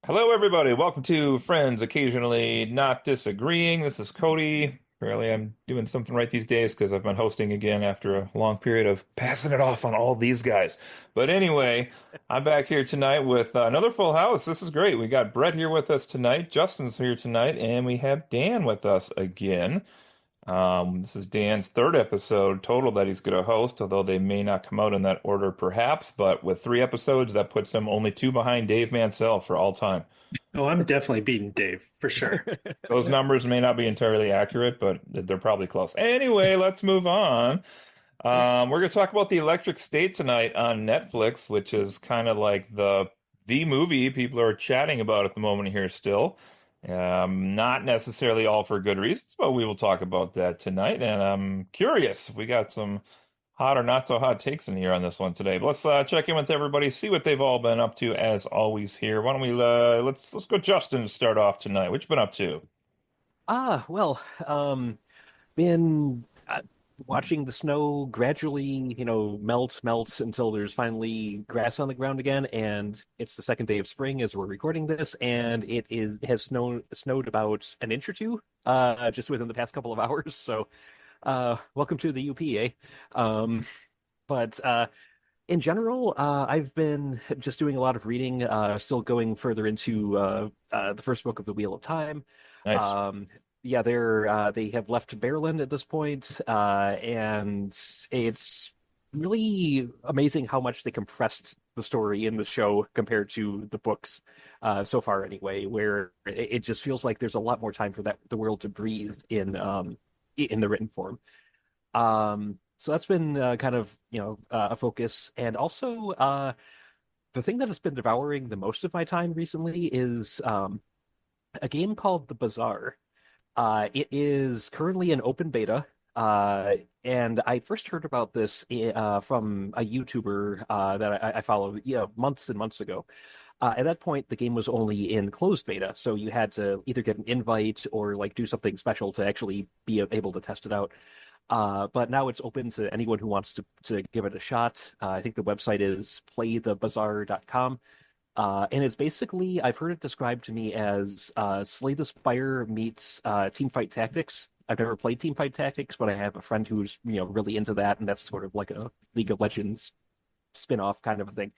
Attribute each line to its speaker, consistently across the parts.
Speaker 1: Hello, everybody. Welcome to Friends Occasionally Not Disagreeing. This is Cody. Apparently, I'm doing something right these days because I've been hosting again after a long period of passing it off on all these guys. But anyway, I'm back here tonight with another full house. This is great. We got Brett here with us tonight, Justin's here tonight, and we have Dan with us again. This is Dan's third episode total that he's going to host, although they may not come out in that order perhaps. But with three episodes, that puts him only two behind Dave Mansell for all time.
Speaker 2: Oh, I'm definitely beating Dave for sure.
Speaker 1: Those numbers may not be entirely accurate, but they're probably close. Anyway, let's move on. We're going to talk about The Electric State tonight on Netflix, which is kind of like the movie people are chatting about at the moment here still. Not necessarily all for good reasons, but we will talk about that tonight. And I'm curious if we got some hot or not so hot takes in here on this one today. But let's check in with everybody, see what they've all been up to as always here. Why don't we let's go Justin to start off tonight. What you been up to?
Speaker 3: Been watching the snow gradually, melt until there's finally grass on the ground again, and it's the second day of spring as we're recording this, and has snowed about an inch or two, just within the past couple of hours. So, welcome to the UP, eh? But in general, I've been just doing a lot of reading, still going further into the first book of the Wheel of Time.
Speaker 1: Nice.
Speaker 3: Yeah, they have left Maryland at this point, and it's really amazing how much they compressed the story in the show compared to the books so far, anyway. Where it just feels like there's a lot more time for the world to breathe in the written form. So that's been kind of a focus, and also the thing that has been devouring the most of my time recently is a game called The Bazaar. It is currently in open beta, and I first heard about this from a YouTuber that I followed, months and months ago. At that point, the game was only in closed beta, so you had to either get an invite or like do something special to actually be able to test it out. But now it's open to anyone who wants to give it a shot. I think the website is playthebazaar.com. And it's basically, I've heard it described to me as Slay the Spire meets Teamfight Tactics. I've never played Teamfight Tactics, but I have a friend who's really into that, and that's sort of like a League of Legends spin-off kind of a thing.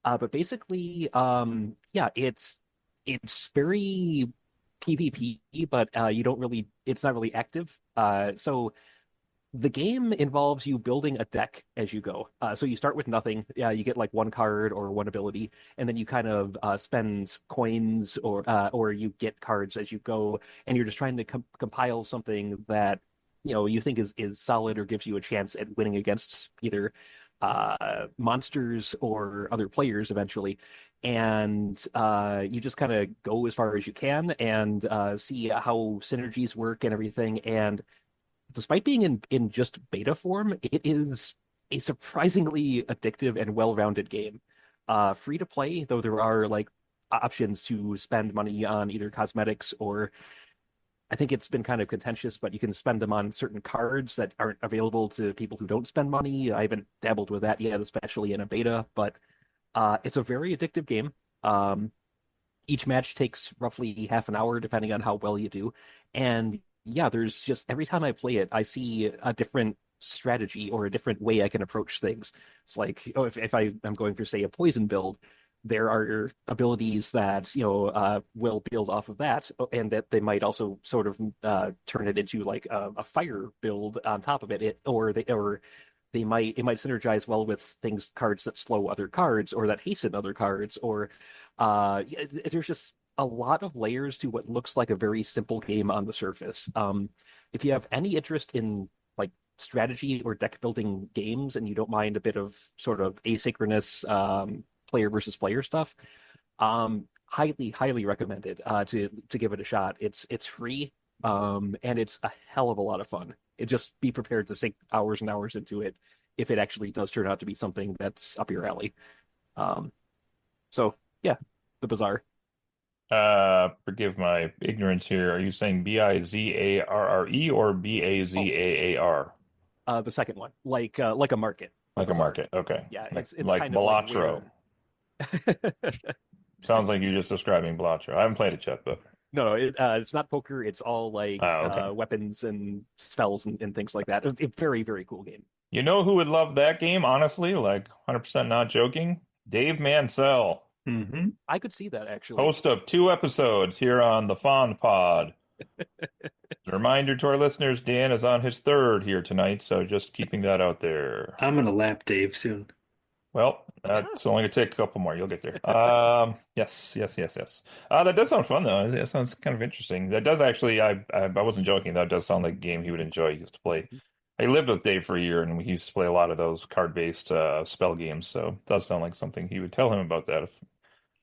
Speaker 3: But basically, yeah, it's very PvP, but you don't really, it's not really active. So the game involves you building a deck as you go. So you start with nothing. Yeah, you get like one card or one ability, and then you kind of spend coins or you get cards as you go, and you're just trying to compile something that you think is solid or gives you a chance at winning against either monsters or other players eventually. And you just kind of go as far as you can and see how synergies work and everything. And despite being in just beta form, it is a surprisingly addictive and well-rounded game. Free to play, though there are like options to spend money on either cosmetics or I think it's been kind of contentious, but you can spend them on certain cards that aren't available to people who don't spend money. I haven't dabbled with that yet, especially in a beta, but it's a very addictive game. Each match takes roughly half an hour, depending on how well you do. And yeah, there's just every time I play it, I see a different strategy or a different way I can approach things. It's like, oh, if I am going for, say, a poison build, there are abilities that will build off of that, and that they might also sort of turn it into like a fire build on top of it, or they might it might synergize well with things cards that slow other cards or that hasten other cards, or there's just a lot of layers to what looks like a very simple game on the surface. If you have any interest in like strategy or deck building games and you don't mind a bit of sort of asynchronous player versus player stuff, highly recommended to give it a shot. It's free, and it's a hell of a lot of fun. Just be prepared to sink hours and hours into it if it actually does turn out to be something that's up your alley. Um, so yeah, the Bazaar.
Speaker 1: Forgive my ignorance here. Are you saying Bizarre or
Speaker 3: Oh,
Speaker 1: Bazaar?
Speaker 3: the second one, like a market, the
Speaker 1: Like a
Speaker 3: Bazaar.
Speaker 1: market. Okay.
Speaker 3: Yeah,
Speaker 1: Like
Speaker 3: it's
Speaker 1: like
Speaker 3: kind of like
Speaker 1: Balatro.
Speaker 3: where
Speaker 1: Sounds like you're just describing Blancho. I haven't played it yet, but
Speaker 3: No, it's not poker. It's all like
Speaker 1: okay.
Speaker 3: weapons and spells and things like that. A very, very cool game.
Speaker 1: You know who would love that game, honestly? Like 100% not joking? Dave Mansell,
Speaker 2: Hmm.
Speaker 3: I could see that actually.
Speaker 1: host of 2 episodes here on the Fond Pod. A reminder to our listeners, Dan is on his third here tonight, so just keeping that out there.
Speaker 2: I'm gonna lap Dave soon.
Speaker 1: Well,
Speaker 3: Yeah.
Speaker 1: that's only gonna take a couple more. You'll get there. Yes, yes, yes, yes. That does sound fun though. That sounds kind of interesting. That does actually. I wasn't joking. That does sound like a game he would enjoy. He used to play. I lived with Dave for a year, and we used to play a lot of those card-based spell games. So it does sound like something he would tell him about that. If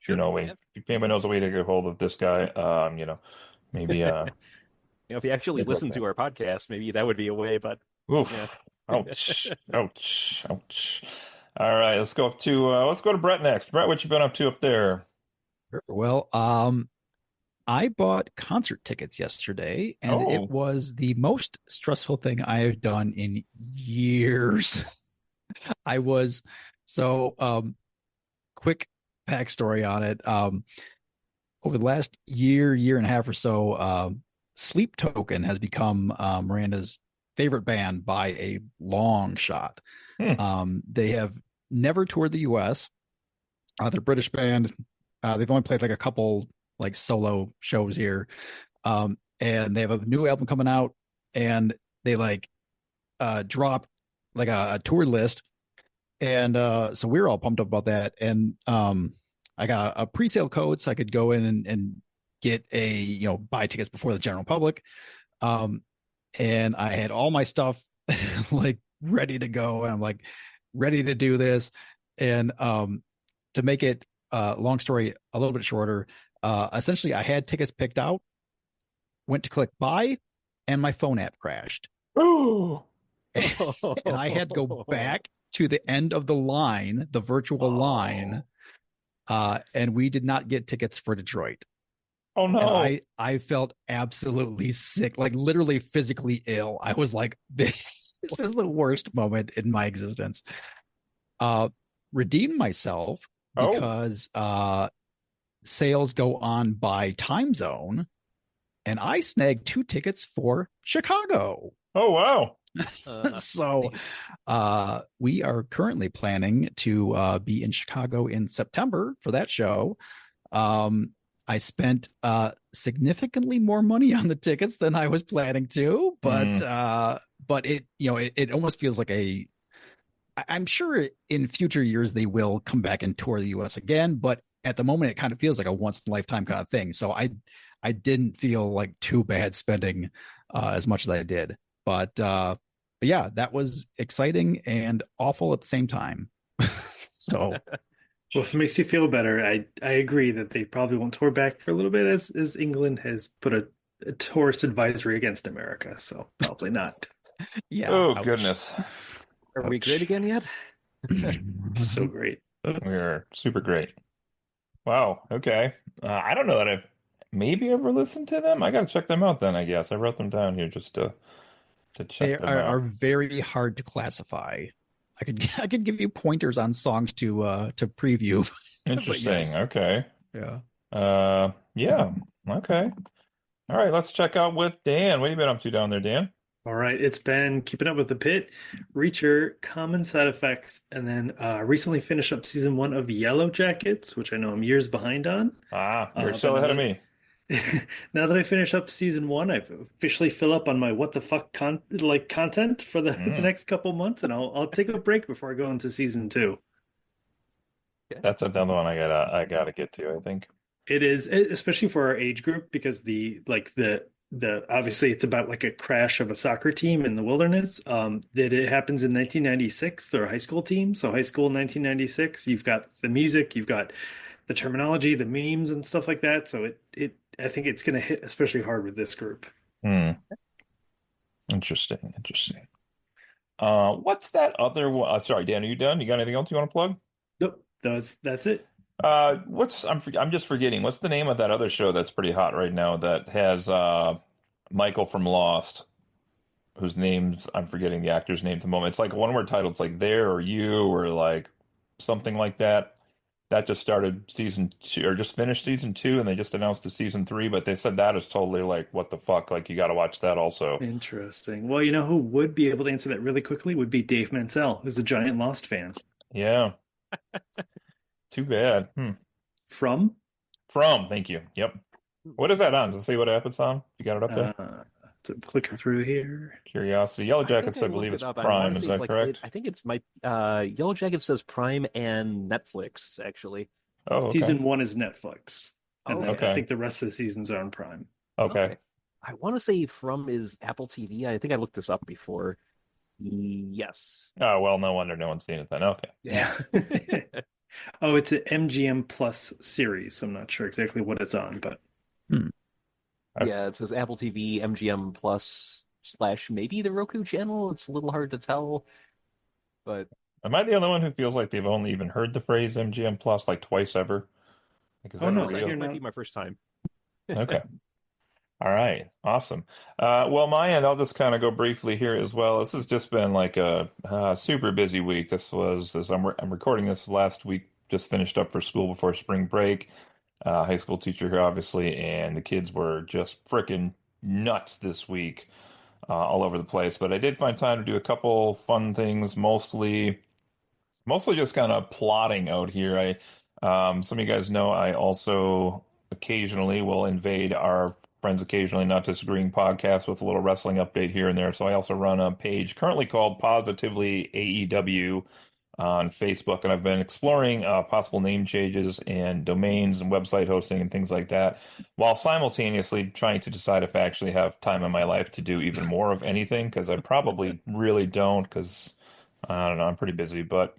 Speaker 3: Sure. Yeah.
Speaker 1: if anybody knows a way to get a hold of this guy, maybe
Speaker 3: If you actually
Speaker 1: good luck
Speaker 3: listen
Speaker 1: there.
Speaker 3: to our podcast, maybe that would be a way, but yeah.
Speaker 1: Oof. Ouch. Ouch. Ouch. All right, let's go to Brett next. Brett, what you been up to up there?
Speaker 4: Sure. Well, I bought concert tickets yesterday, and it
Speaker 1: Oh,
Speaker 4: was the most stressful thing I have done in years. I was so quick backstory on it. Over the last year and a half or so, Sleep Token has become Miranda's favorite band by a long shot. They have never toured the US. They're a British band. They've only played like a couple like solo shows here. And they have a new album coming out, and they like dropped like a tour list. And so we were all pumped up about that. And I got a pre-sale code so I could go in and get buy tickets before the general public. And I had all my stuff like ready to go, and I'm like ready to do this. And to make it long story a little bit shorter, essentially I had tickets picked out, went to click buy, and my phone app crashed.
Speaker 1: oh,
Speaker 4: And I had to go back to the end of the line, the virtual line, and we did not get tickets for Detroit.
Speaker 1: oh
Speaker 4: And
Speaker 1: no.
Speaker 4: I felt absolutely sick, like literally physically ill. I was like, this is the worst moment in my existence. Redeemed myself
Speaker 1: Oh,
Speaker 4: because sales go on by time zone, and I snagged 2 tickets for Chicago.
Speaker 1: oh wow.
Speaker 4: So we are currently planning to be in Chicago in September for that show. I spent significantly more money on the tickets than I was planning to, but it almost feels like I'm sure in future years they will come back and tour the US again, but at the moment it kind of feels like a once in a lifetime kind of thing. So I didn't feel like too bad spending as much as I did. But yeah, that was exciting and awful at the same time. So
Speaker 2: Well, if it makes you feel better, I agree that they probably won't tour back for a little bit as England has put a tourist advisory against America. So probably not.
Speaker 4: yeah.
Speaker 1: Oh
Speaker 4: Ouch.
Speaker 1: goodness.
Speaker 3: Are we
Speaker 1: Ouch.
Speaker 3: great again yet?
Speaker 2: So great.
Speaker 1: We're super great. Wow. Okay. I don't know that I've maybe ever listened to them. I got to check them out then, I guess. I wrote them down here just to
Speaker 4: They
Speaker 1: check them
Speaker 4: are
Speaker 1: out.
Speaker 4: very hard to classify. I could give you pointers on songs to preview. But
Speaker 1: Interesting.
Speaker 4: yes.
Speaker 1: Okay.
Speaker 4: Yeah.
Speaker 1: Yeah. Okay. All right, let's check out with Dan. What have you been up to down there, Dan?
Speaker 2: All right, it's been Keeping Up with the Pit, Reacher, Common Side Effects, and then recently finished up season 1 of Yellow Jackets, which I know I'm years behind on.
Speaker 1: You're
Speaker 2: But
Speaker 1: still
Speaker 2: now
Speaker 1: ahead of
Speaker 2: that
Speaker 1: me.
Speaker 2: now that I finish up season 1, I've officially fill up on my what the fuck content for the next couple months, and I'll take a break before I go into season 2.
Speaker 1: That's another one I gotta get to, I think.
Speaker 2: It is, especially for our age group, because the obviously it's about like a crash of a soccer team in the wilderness. That it happens in 1996. They're a high school team, so high school 1996. You've got the music, you've got the terminology, the memes, and stuff like that. So it I think it's going to hit especially hard with this group.
Speaker 1: Hmm. Interesting. Interesting. What's that other one? Sorry, Dan, are you done? You got anything else you want to plug?
Speaker 2: Nope, that's it.
Speaker 1: I'm just forgetting. What's the name of that other show that's pretty hot right now that has Michael from Lost, whose name's I'm forgetting the actor's name at the moment. It's like one word title. It's like There or You or like something like that. that just started season 2 or just finished season 2, and they just announced a season 3. But they said that is totally like what the fuck, like you got to watch that also.
Speaker 2: Interesting. Well, you know who would be able to answer that really quickly would be Dave Mansell, who's a giant Lost fan.
Speaker 1: Yeah, too bad.
Speaker 2: From?
Speaker 1: Thank you. Yep. What is that on? Does it say what happens on? You got it up there?
Speaker 2: So clicking through here.
Speaker 1: Curiosity. Yellow
Speaker 3: I think
Speaker 1: Jackets,
Speaker 3: I
Speaker 1: I
Speaker 3: looked
Speaker 1: believe,
Speaker 3: it
Speaker 1: is
Speaker 3: up. I want
Speaker 1: Prime.
Speaker 3: to
Speaker 1: Is
Speaker 3: say it's
Speaker 1: that
Speaker 3: like
Speaker 1: correct?
Speaker 3: I think it's my Yellow Jacket says Prime and Netflix actually.
Speaker 1: Oh, okay.
Speaker 2: Season 1 is Netflix, and then I
Speaker 1: Okay.
Speaker 2: think the rest of the seasons are on Prime.
Speaker 1: Okay.
Speaker 3: Okay. I want to say From is Apple TV. I think I looked this up before. Yes.
Speaker 1: Oh, well, no wonder no one's seen it then. Okay.
Speaker 2: Yeah. Oh, it's an MGM Plus series. So I'm not sure exactly what it's on, but
Speaker 4: Hmm.
Speaker 3: Yeah, it says Apple TV, MGM Plus / maybe the Roku channel. It's a little hard to tell, but
Speaker 1: Am I the only one who feels like they've only even heard the phrase MGM Plus like twice ever? Like, is
Speaker 2: oh
Speaker 1: that
Speaker 2: no,
Speaker 3: this
Speaker 2: I
Speaker 3: I
Speaker 2: hear
Speaker 1: real?
Speaker 3: think might be
Speaker 2: now.
Speaker 3: my first time.
Speaker 1: Okay. All right. Awesome. Well, my end, I'll just kind of go briefly here as well. This has just been like a super busy week. This was, as I'm recording this last week, just finished up for school before spring break. High school teacher here, obviously, and the kids were just freaking nuts this week, all over the place. But I did find time to do a couple fun things, mostly just kind of plotting out here. Some of you guys know I also occasionally will invade our friends occasionally not disagreeing podcast with a little wrestling update here and there. So I also run a page currently called Positively AEW on Facebook, and I've been exploring possible name changes and domains and website hosting and things like that, while simultaneously trying to decide if I actually have time in my life to do even more of anything, because I probably really don't, because I don't know, I'm pretty busy, but.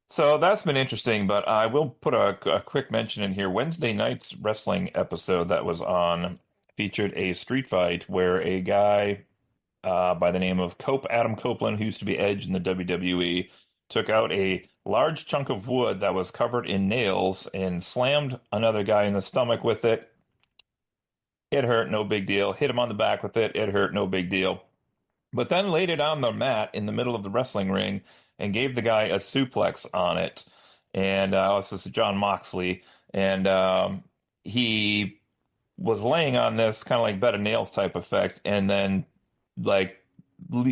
Speaker 1: So that's been interesting, but I will put a quick mention in here. Wednesday night's wrestling episode that was on featured a street fight where a guy by the name of Adam Copeland, who used to be Edge in the WWE, took out a large chunk of wood that was covered in nails and slammed another guy in the stomach with it. It hurt, no big deal. Hit him on the back with it. It hurt, no big deal. But then laid it on the mat in the middle of the wrestling ring and gave the guy a suplex on it. And this is John Moxley. And he was laying on this kind of like bed of nails type effect, and then like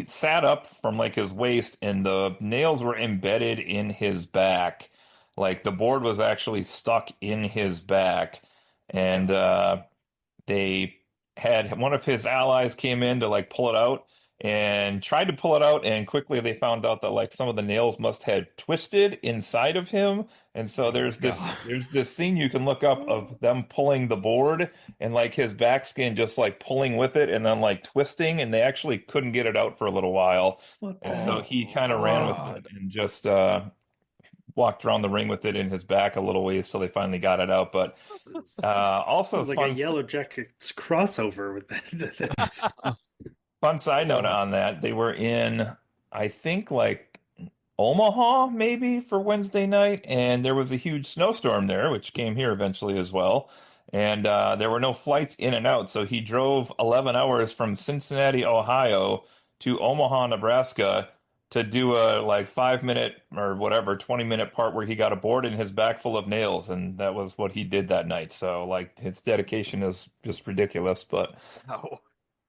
Speaker 1: sat up from like his waist, and the nails were embedded in his back. Like the board was actually stuck in his back. And they had one of his allies came in to like pull it out and tried to pull it out, and quickly they found out that like some of the nails must have twisted inside of him. And so
Speaker 4: God.
Speaker 1: there's this scene you can look up of them pulling the board, and like his back skin just like pulling with it and then like twisting, and they actually couldn't get it out for a little while.
Speaker 2: What
Speaker 1: And
Speaker 2: the
Speaker 1: so he kind of ran with it
Speaker 4: God.
Speaker 1: and just walked around the ring with it in his back a little ways till they finally got it out. But also
Speaker 2: sounds like a
Speaker 1: fun.
Speaker 2: Yellow Jackets crossover with that.
Speaker 1: Fun side note on that, they were in, I think, like Omaha maybe for Wednesday night, and there was a huge snowstorm there, which came here eventually as well. And there were no flights in and out, so he drove 11 hours from Cincinnati, Ohio to Omaha, Nebraska to do a like 5 minute or whatever 20-minute part where he got a board in his back full of nails, and that was what he did that night. So like his dedication is just ridiculous, but.
Speaker 3: Oh.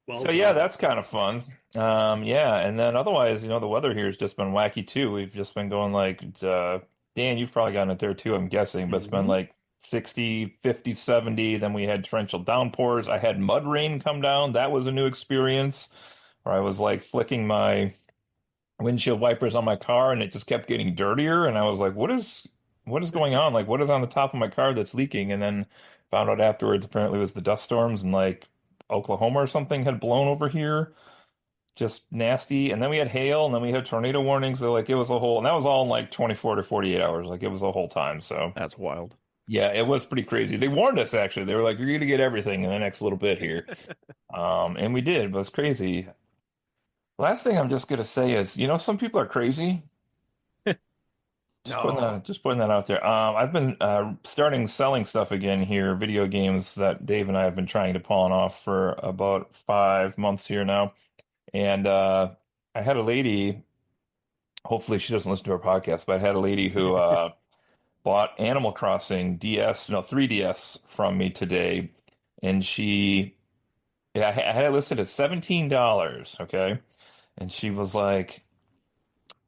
Speaker 2: Well
Speaker 1: So yeah,
Speaker 2: done.
Speaker 1: that's kind of fun. Yeah, and then otherwise, the weather here has just been wacky too. We've just been going like Dan, you've probably gotten it there too, I'm guessing, but it's been
Speaker 2: Mhm.
Speaker 1: like 60, 50, 70. Then we had torrential downpours. I had mud rain come down. That was a new experience where I was like flicking my windshield wipers on my car and it just kept getting dirtier, and I was like, what is going on? Like what is on the top of my car that's leaking? And then found out afterwards apparently it was the dust storms, and like Oklahoma or something had blown over here. Just nasty. And then we had hail, and then we had tornado warnings. So like it was a whole, and that was all in like 24 to 48 hours. Like it was a whole time. So
Speaker 4: That's wild.
Speaker 1: yeah, it was pretty crazy. They warned us actually. They were like, you're gonna get everything in the next little bit here. And we did, but it's crazy. Last thing I'm just gonna say is, some people are crazy.
Speaker 3: No.
Speaker 1: Just putting that out there. I've been starting selling stuff again here, video games that Dave and I have been trying to pawn off for about 5 months here now. And I had a lady, hopefully she doesn't listen to our podcast, but I had a lady who bought Animal Crossing DS, no, 3DS from me today, and yeah, I had it listed at $17, okay? And she was like,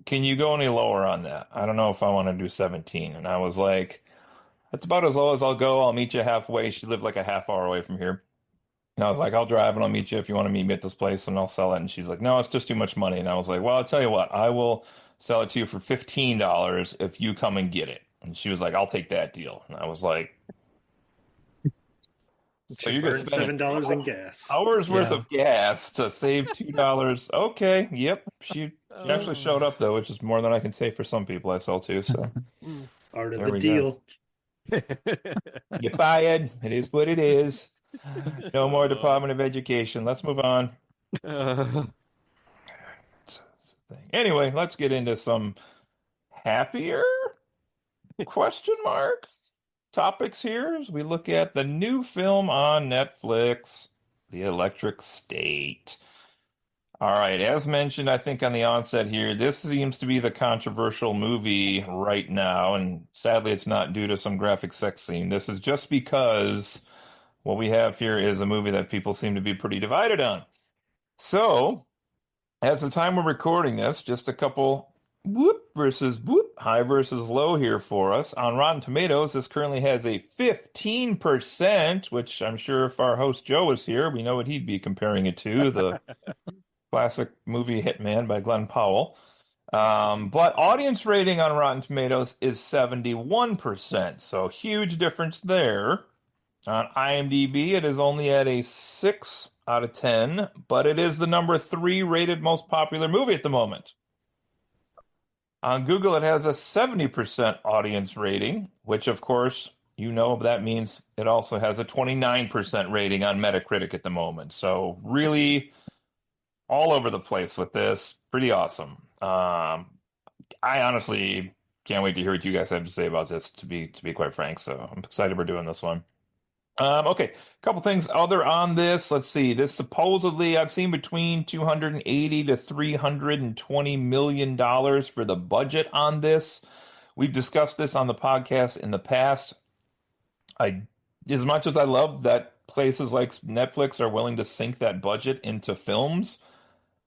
Speaker 1: "Can you go any lower on that? I don't know if I want to do 17." And I was like, "That's about as low as I'll go. I'll meet you halfway." She lived like a half hour away from here. And I was like, "I'll drive and I'll meet you if you want to meet me at this place and I'll sell it." And she's like, "No, it's just too much money." And I was like, "Well, I'll tell you what, I will sell it to you for $15 if you come and get it." And she was like, "I'll take that deal." And I was like, "So
Speaker 2: Should
Speaker 1: you're gonna
Speaker 2: burn
Speaker 1: spend
Speaker 2: $7 in gas.
Speaker 1: hours worth
Speaker 4: Yeah.
Speaker 1: of gas to save $2?" Okay, yep. She actually showed up though, which is more than I can say for some people I sell to. So
Speaker 2: Part of
Speaker 1: there
Speaker 2: the
Speaker 1: we go.
Speaker 2: deal.
Speaker 1: You're fired. It is what it is. No more Department of Education. Let's move on. It's a thing. Anyway, let's get into some happier question mark topics here as we look at the new film on Netflix, The Electric State. All right, as mentioned, I think on the onset here, this seems to be the controversial movie right now, and sadly, it's not due to some graphic sex scene. This is just because what we have here is a movie that people seem to be pretty divided on. So, as the time we're recording this, just a couple whoop versus whoop, high versus low here for us. On Rotten Tomatoes, this currently has a 15%, which I'm sure if our host Joe was here, we know what he'd be comparing it to, the classic movie Hitman by Glenn Powell. But audience rating on Rotten Tomatoes is 71%, so huge difference there. On IMDb, it is only at a 6 out of 10, but it is the number 3 rated most popular movie at the moment. On Google, it has a 70% audience rating, which, of course, you know that means it also has a 29% rating on Metacritic at the moment. So, really, all over the place with this. Pretty awesome. I honestly can't wait to hear what you guys have to say about this, to be quite frank. So, I'm excited we're doing this one. Okay, a couple things other on this. Let's see. This supposedly I've seen between 280 to 320 million dollars for the budget on this. We've discussed this on the podcast in the past. I, as much as I love that places like Netflix are willing to sink that budget into films,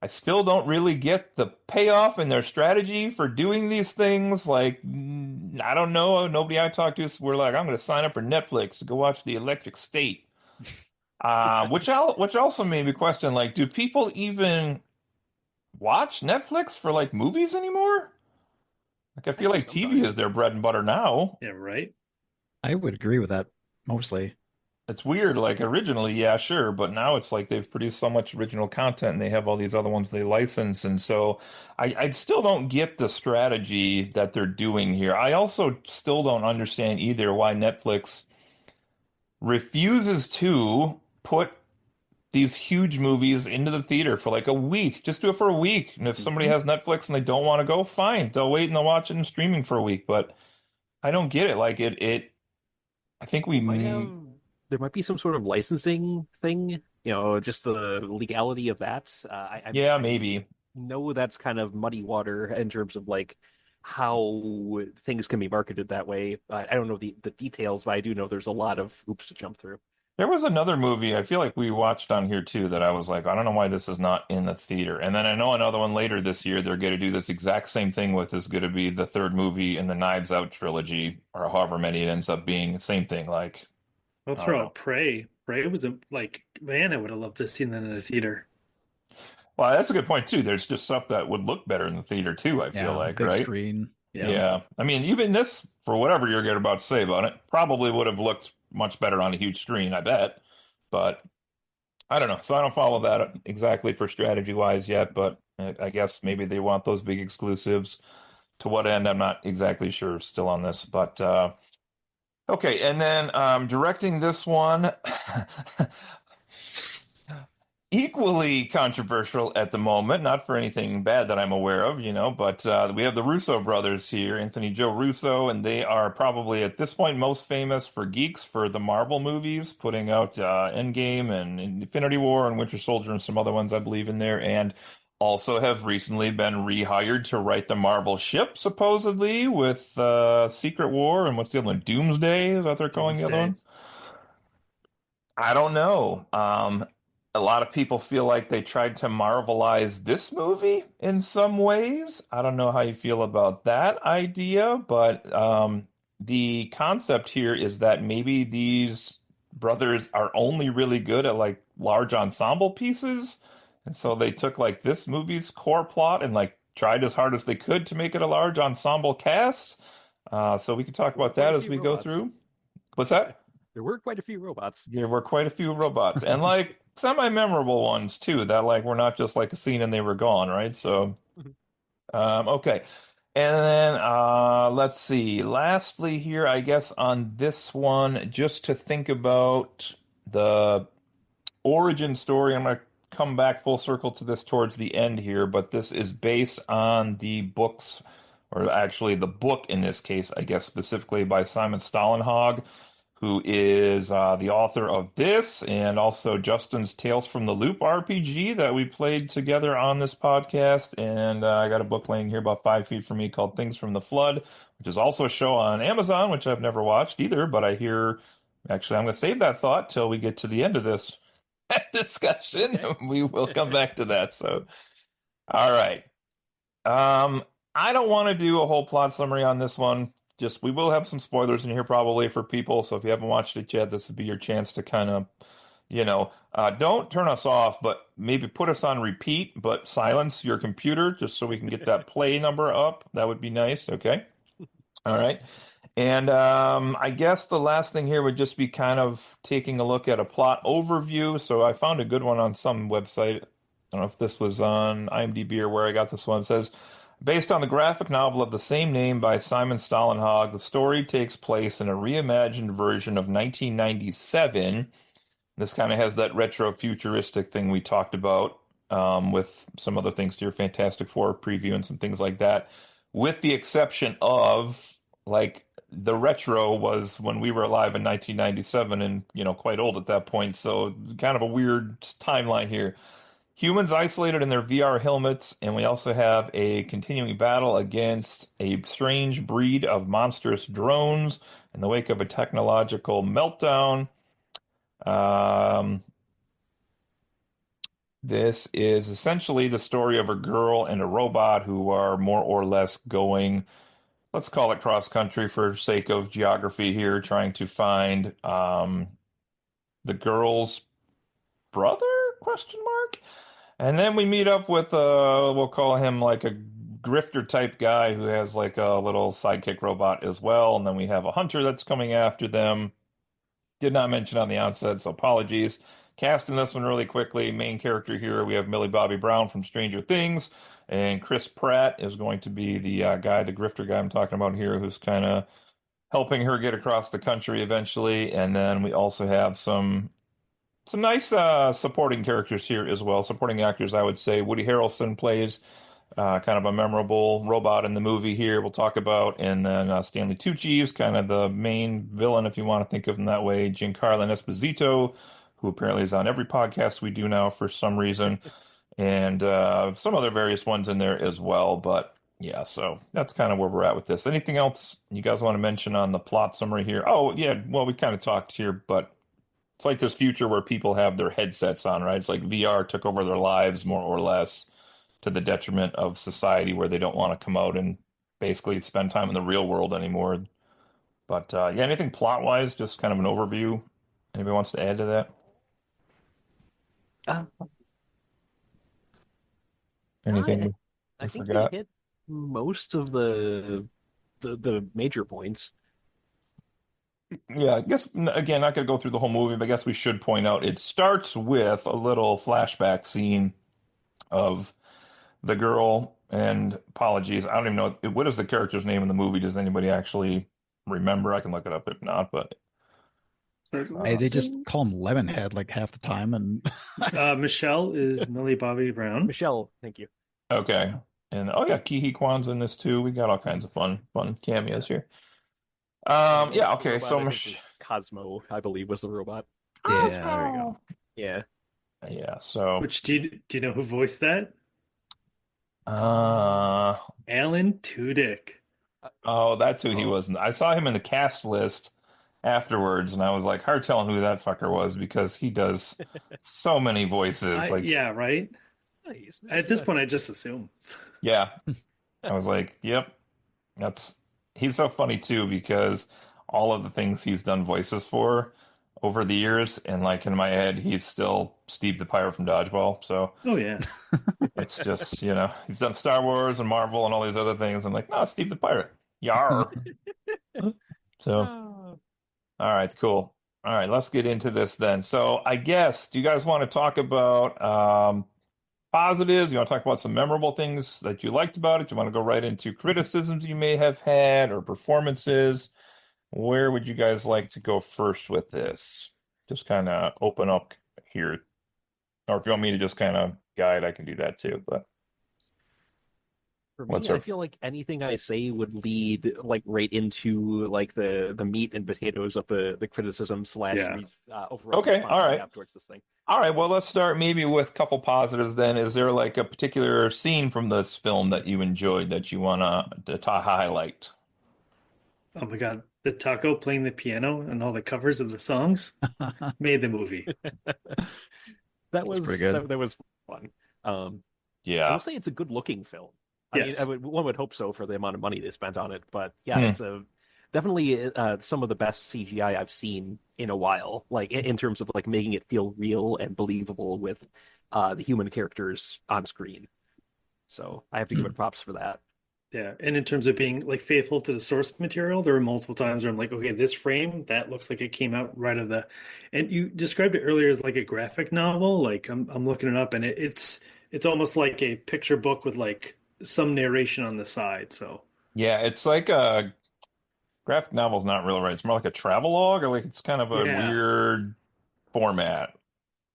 Speaker 1: I still don't really get the payoff in their strategy for doing these things. Like, I don't know. Nobody I talked to were like, "I'm going to sign up for Netflix to go watch The Electric State." Which also made me question, like, do people even watch Netflix for like movies anymore? Like, I feel like TV is their bread and butter now.
Speaker 2: Yeah, right.
Speaker 4: I would agree with that mostly.
Speaker 1: It's weird. Like originally, yeah, sure, but now it's like they've produced so much original content and they have all these other ones they license, and so I still don't get the strategy that they're doing here. I also still don't understand either why Netflix refuses to put these huge movies into the theater for like a week. Just do it for a week. And if somebody has Netflix and they don't want to go, fine. They'll wait and they'll watch it in streaming for a week. But I don't get it. Like I think we
Speaker 3: There might be some sort of licensing thing, just the legality of that.
Speaker 1: Yeah, maybe.
Speaker 3: Know that's kind of muddy water in terms of like how things can be marketed that way. I don't know the details, but I do know there's a lot of hoops to jump through.
Speaker 1: There was another movie I feel like we watched on here too that I was like, I don't know why this is not in the theater. And then I know another one later this year they're going to do this exact same thing with is going to be the third movie in the Knives Out trilogy, or however many it ends up being. Same thing. Like,
Speaker 2: I'll
Speaker 1: I don't
Speaker 2: throw
Speaker 1: know.
Speaker 2: out Prey. Prey was man, I would have loved to have seen that in a theater.
Speaker 1: Well, that's a good point too. There's just stuff that would look better in the theater too, I feel
Speaker 4: Yeah,
Speaker 1: like,
Speaker 4: big
Speaker 1: right?
Speaker 4: screen.
Speaker 2: Yeah.
Speaker 1: Yeah. I mean, even this, for whatever you're good about to say about it, probably would have looked much better on a huge screen, I bet. But I don't know. So I don't follow that exactly for strategy wise yet, but I guess maybe they want those big exclusives. To what end, I'm not exactly sure still on this. But okay. And then directing this one, equally controversial at the moment, not for anything bad that I'm aware of, but we have the Russo brothers here, Anthony Joe Russo, and they are probably at this point most famous for geeks for the Marvel movies, putting out Endgame and Infinity War and Winter Soldier and some other ones I believe in there. And also have recently been rehired to write the Marvel ship, supposedly, with Secret War and what's the other one? Doomsday? Is that what they're calling the other
Speaker 2: Doomsday.
Speaker 1: one? I don't know. A lot of people feel like they tried to Marvelize this movie in some ways. I don't know how you feel about that idea, but the concept here is that maybe these brothers are only really good at like large ensemble pieces. And so they took like this movie's core plot and like tried as hard as they could to make it a large ensemble cast. So we can talk
Speaker 3: There were
Speaker 1: about
Speaker 3: quite
Speaker 1: that
Speaker 3: a
Speaker 1: as
Speaker 3: few
Speaker 1: we go
Speaker 3: robots.
Speaker 1: through. What's that?
Speaker 3: There were quite a few robots.
Speaker 1: There were quite a few robots and like semi-memorable ones too that like were not just like a scene and they were gone, right? So okay. And then let's see. Lastly here, I guess on this one, just to think about the origin story. I'm going to come back full circle to this towards the end here, but this is based on the books, or actually the book in this case, I guess specifically by Simon Stalenhag, who is the author of this and also Justin's Tales from the Loop RPG that we played together on this podcast. And I got a book laying here about 5 feet from me called Things from the Flood, which is also a show on Amazon, which I've never watched either, but I hear. Actually, I'm going to save that thought till we get to the end of this discussion.
Speaker 3: Okay.
Speaker 1: We will come back to that. So, all right. Um, I don't want to do a whole plot summary on this one. Just we will have some spoilers in here probably for people. So if you haven't watched it yet, this would be your chance to kind of, don't turn us off, but maybe put us on repeat, but silence your computer just so we can get that play number up. That would be nice. Okay. All right. And I guess the last thing here would just be kind of taking a look at a plot overview. So I found a good one on some website. I don't know if this was on IMDb or where I got this one. It says, based on the graphic novel of the same name by Simon Stalenhag, the story takes place in a reimagined version of 1997. This kind of has that retro futuristic thing we talked about with some other things to your Fantastic Four preview and some things like that, with the exception of like the retro was when we were alive in 1997 and quite old at that point. So kind of a weird timeline here. Humans isolated in their VR helmets, and we also have a continuing battle against a strange breed of monstrous drones in the wake of a technological meltdown. Um, this is essentially the story of a girl and a robot who are more or less going, let's call it cross country for sake of geography here, trying to find the girl's brother? Question mark. And then we meet up with we'll call him like a grifter type guy who has like a little sidekick robot as well. And then we have a hunter that's coming after them. Did not mention on the onset, so apologies. Casting this one really quickly. Main character here, we have Millie Bobby Brown from Stranger Things, and Chris Pratt is going to be the guy, the grifter guy I'm talking about here, who's kind of helping her get across the country eventually. And then we also have some nice supporting characters here as well. Supporting actors, I would say. Woody Harrelson plays kind of a memorable robot in the movie here we'll talk about. And then Stanley Tucci is kind of the main villain, if you want to think of him that way. Giancarlo Esposito, who apparently is on every podcast we do now for some reason. And some other various ones in there as well. But yeah, so that's kind of where we're at with this. Anything else you guys want to mention on the plot summary here? Oh, yeah, well, we kind of talked here, but it's like this future where people have their headsets on, right? It's like VR took over their lives more or less to the detriment of society where they don't want to come out and basically spend time in the real world anymore. But yeah, anything plot-wise, just kind of an overview. Anybody wants to add to that?
Speaker 3: Uh,
Speaker 1: Anything
Speaker 3: I,
Speaker 1: we
Speaker 3: I think they
Speaker 1: forgot?
Speaker 3: hit most of the major points.
Speaker 1: Yeah, I guess again, not going to go through the whole movie, but I guess we should point out it starts with a little flashback scene of the girl, and apologies, I don't even know what is the character's name in the movie. Does anybody actually remember? I can look it up if not, but
Speaker 4: Hey,
Speaker 1: uh,
Speaker 4: they just call him Lemonhead like half the time, and
Speaker 2: Michelle is Millie Bobby Brown.
Speaker 3: Michelle, thank you.
Speaker 1: okay. And oh yeah, Ki Kwan's in this too. We got all kinds of fun cameos here.
Speaker 3: And
Speaker 1: Yeah,
Speaker 3: the
Speaker 1: okay,
Speaker 3: robot,
Speaker 1: so
Speaker 3: I think, was Cosmo, I believe, was the robot.
Speaker 4: yeah, there you go.
Speaker 3: Yeah.
Speaker 1: Yeah, so
Speaker 2: Which do you know who voiced that?
Speaker 1: Uh,
Speaker 2: Alan Tudyk.
Speaker 1: oh, that's who he
Speaker 3: Oh,
Speaker 1: was. I saw him in the cast list afterwards, and I was like hard telling who that fucker was because he does so many voices. Like,
Speaker 2: Yeah, right.
Speaker 3: nice.
Speaker 2: At this point, I just assume.
Speaker 1: yeah, I was like, yep, that's he's so funny too because all of the things he's done voices for over the years, and like in my head, he's still Steve the Pirate from Dodgeball. So
Speaker 2: Oh yeah.
Speaker 1: it's just, he's done Star Wars and Marvel and all these other things. I'm like, no, Steve the Pirate. Yar. So,
Speaker 3: Oh.
Speaker 1: all right, cool. All right, let's get into this then. So, I guess, do you guys want to talk about positives? You want to talk about some memorable things that you liked about it? Do you want to go right into criticisms you may have had or performances? Where would you guys like to go first with this? Just kind of open up here. Or if you want me to just kind of guide, I can do that too. But
Speaker 3: For
Speaker 1: what's
Speaker 3: me, I
Speaker 1: our
Speaker 3: feel like anything I say would lead like right into like the meat and potatoes of the criticism slash
Speaker 2: Yeah.
Speaker 3: overall
Speaker 1: Okay,
Speaker 3: response
Speaker 1: all
Speaker 3: I
Speaker 1: right.
Speaker 3: have towards this thing.
Speaker 1: All right, well, let's start maybe with a couple positives then. Is there like a particular scene from this film that you enjoyed that you wanna to highlight?
Speaker 2: Oh my God. The taco playing the piano and all the covers of the songs made the movie.
Speaker 3: That
Speaker 4: That's pretty
Speaker 3: was
Speaker 4: good.
Speaker 3: that was fun. I will
Speaker 1: Yeah.
Speaker 3: say it's a good looking film. I mean,
Speaker 2: Yes.
Speaker 3: one would hope so for the amount of money they spent on it, but yeah,
Speaker 1: Hmm.
Speaker 3: it's a definitely some of the best CGI I've seen in a while. Like in terms of like making it feel real and believable with the human characters on screen. So I have to give
Speaker 4: Hmm.
Speaker 3: it props for that.
Speaker 2: Yeah. And in terms of being like faithful to the source material, there were multiple times where I'm like, okay, this frame, that looks like it came out right of the, and you described it earlier as like a graphic novel. Like I'm looking it up and it's almost like a picture book with like some narration on the side. So
Speaker 1: Yeah, it's like a graphic novel's not really right. It's more like a travelogue, or like it's kind of a
Speaker 2: yeah.
Speaker 1: weird format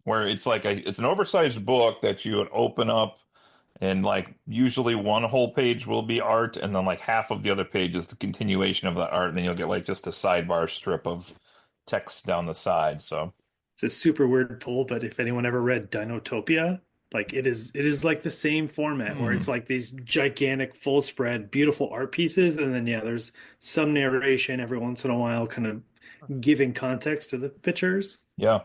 Speaker 1: where it's an oversized book that you would open up and like usually one whole page will be art and then like half of the other page is the continuation of that art, and then you'll get like just a sidebar strip of text down the side. So
Speaker 2: It's a super weird pull, but if anyone ever read Dinotopia, like it is like the same format where
Speaker 1: hmm.
Speaker 2: it's like these gigantic full spread, beautiful art pieces, and then yeah, there's some narration every once in a while, kind of giving context to the pictures.
Speaker 1: Yeah.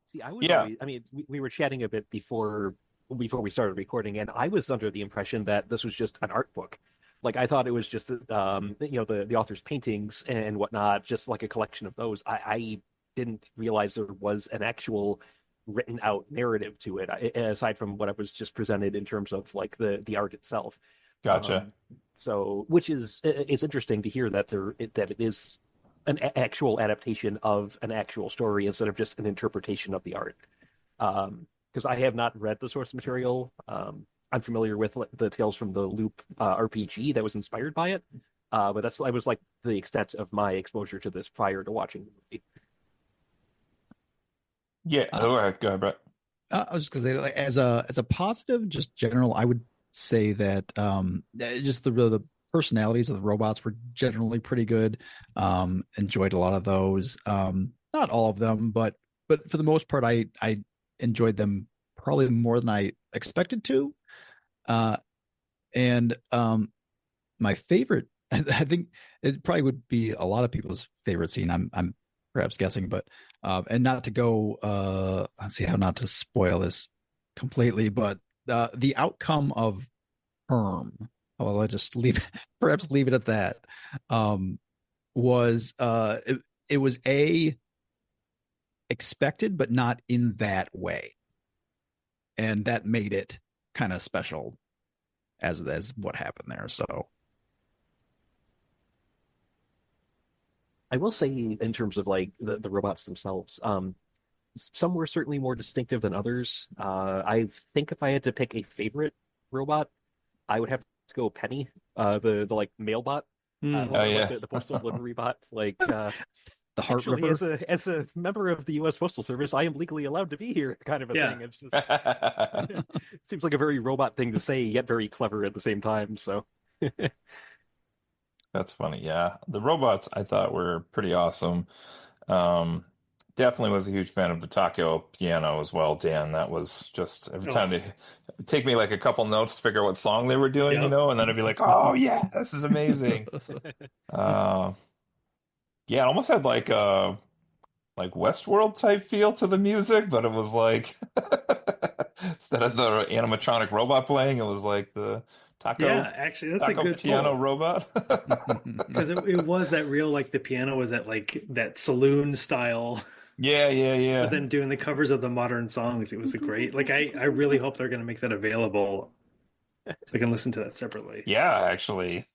Speaker 3: See, I was
Speaker 1: Yeah.
Speaker 3: always, I mean, we were chatting a bit before we started recording, and I was under the impression that this was just an art book. Like I thought it was just the author's paintings and whatnot, just like a collection of those. I didn't realize there was an actual written out narrative to it, aside from what I was just presented in terms of like the art itself.
Speaker 1: Gotcha.
Speaker 3: So, which is it's interesting to hear that that it is an actual adaptation of an actual story instead of just an interpretation of the art. Because I have not read the source material. I'm familiar with the Tales from the Loop RPG that was inspired by it, but that was like the extent of my exposure to this prior to watching the movie.
Speaker 1: Yeah.
Speaker 4: Uh,
Speaker 1: Go ahead, Brett.
Speaker 4: I was just gonna say, like, as a positive, just general, I would say that just the personalities of the robots were generally pretty good. Enjoyed a lot of those. Not all of them, but for the most part, I enjoyed them probably more than I expected to. Uh, and my favorite, I think it probably would be a lot of people's favorite scene. I'm perhaps guessing, but and not to go let's see how not to spoil this completely, but the outcome of Perm, well, I'll just perhaps leave it at that. Was it was a expected, but not in that way, and that made it kind of special as what happened there. So
Speaker 3: I will say, in terms of like the robots themselves, some were certainly more distinctive than others. I think if I had to pick a favorite robot, I would have to go Penny, the like mail bot,
Speaker 2: Hmm.
Speaker 1: Oh
Speaker 3: or like
Speaker 1: yeah.
Speaker 3: the postal delivery bot. Like
Speaker 4: the heart
Speaker 3: actually,
Speaker 4: ripper.
Speaker 3: as a member of the U.S. Postal Service, I am legally allowed to be here, kind of a
Speaker 2: Yeah.
Speaker 3: thing. It's just seems like a very robot thing to say, yet very clever at the same time. So
Speaker 1: That's funny. Yeah. The robots I thought were pretty awesome. Um, definitely was a huge fan of the taco piano as well, Dan. That was just every time
Speaker 2: Oh,
Speaker 1: they take me like a couple notes to figure out what song they were doing,
Speaker 2: yep.
Speaker 1: and then I'd be like, oh yeah, this is amazing. Uh, yeah, it almost had like a like Westworld type feel to the music, but it was like instead of the animatronic robot playing, it was like the
Speaker 2: Yeah, actually, that's a
Speaker 1: taco
Speaker 2: good
Speaker 1: piano
Speaker 2: pull.
Speaker 1: robot.
Speaker 2: Because it was that real, like the piano was at like that saloon style,
Speaker 1: Yeah, yeah,
Speaker 2: but
Speaker 1: yeah.
Speaker 2: then doing the covers of the modern songs, it was a great. Like I really hope they're going to make that available so I can listen to that separately.
Speaker 1: Yeah, actually,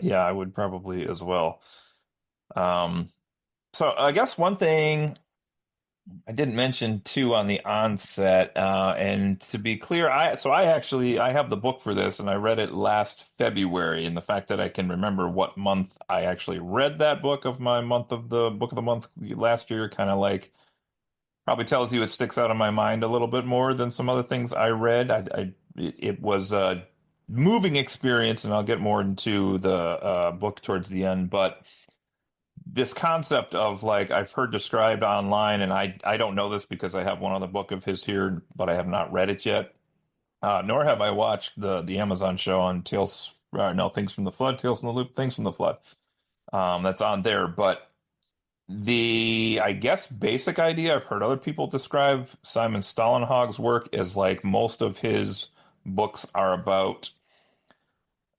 Speaker 1: yeah, I would probably as well. Um, so I guess one thing I didn't mention too on the onset, and to be clear, I have the book for this, and I read it last February, and the fact that I can remember what month I actually read that book of my month of the book of the month last year, kind of like probably tells you it sticks out in my mind a little bit more than some other things I read. It was a moving experience, and I'll get more into the book towards the end, but this concept of like I've heard described online, and I don't know this because I have one other book of his here, but I have not read it yet. Nor have I watched the Amazon show on Tales, no, Things from the Flood, Tales from the Loop, Things from the Flood. That's on there, but I guess basic idea I've heard other people describe Simon Stalenhag's work as like most of his books are about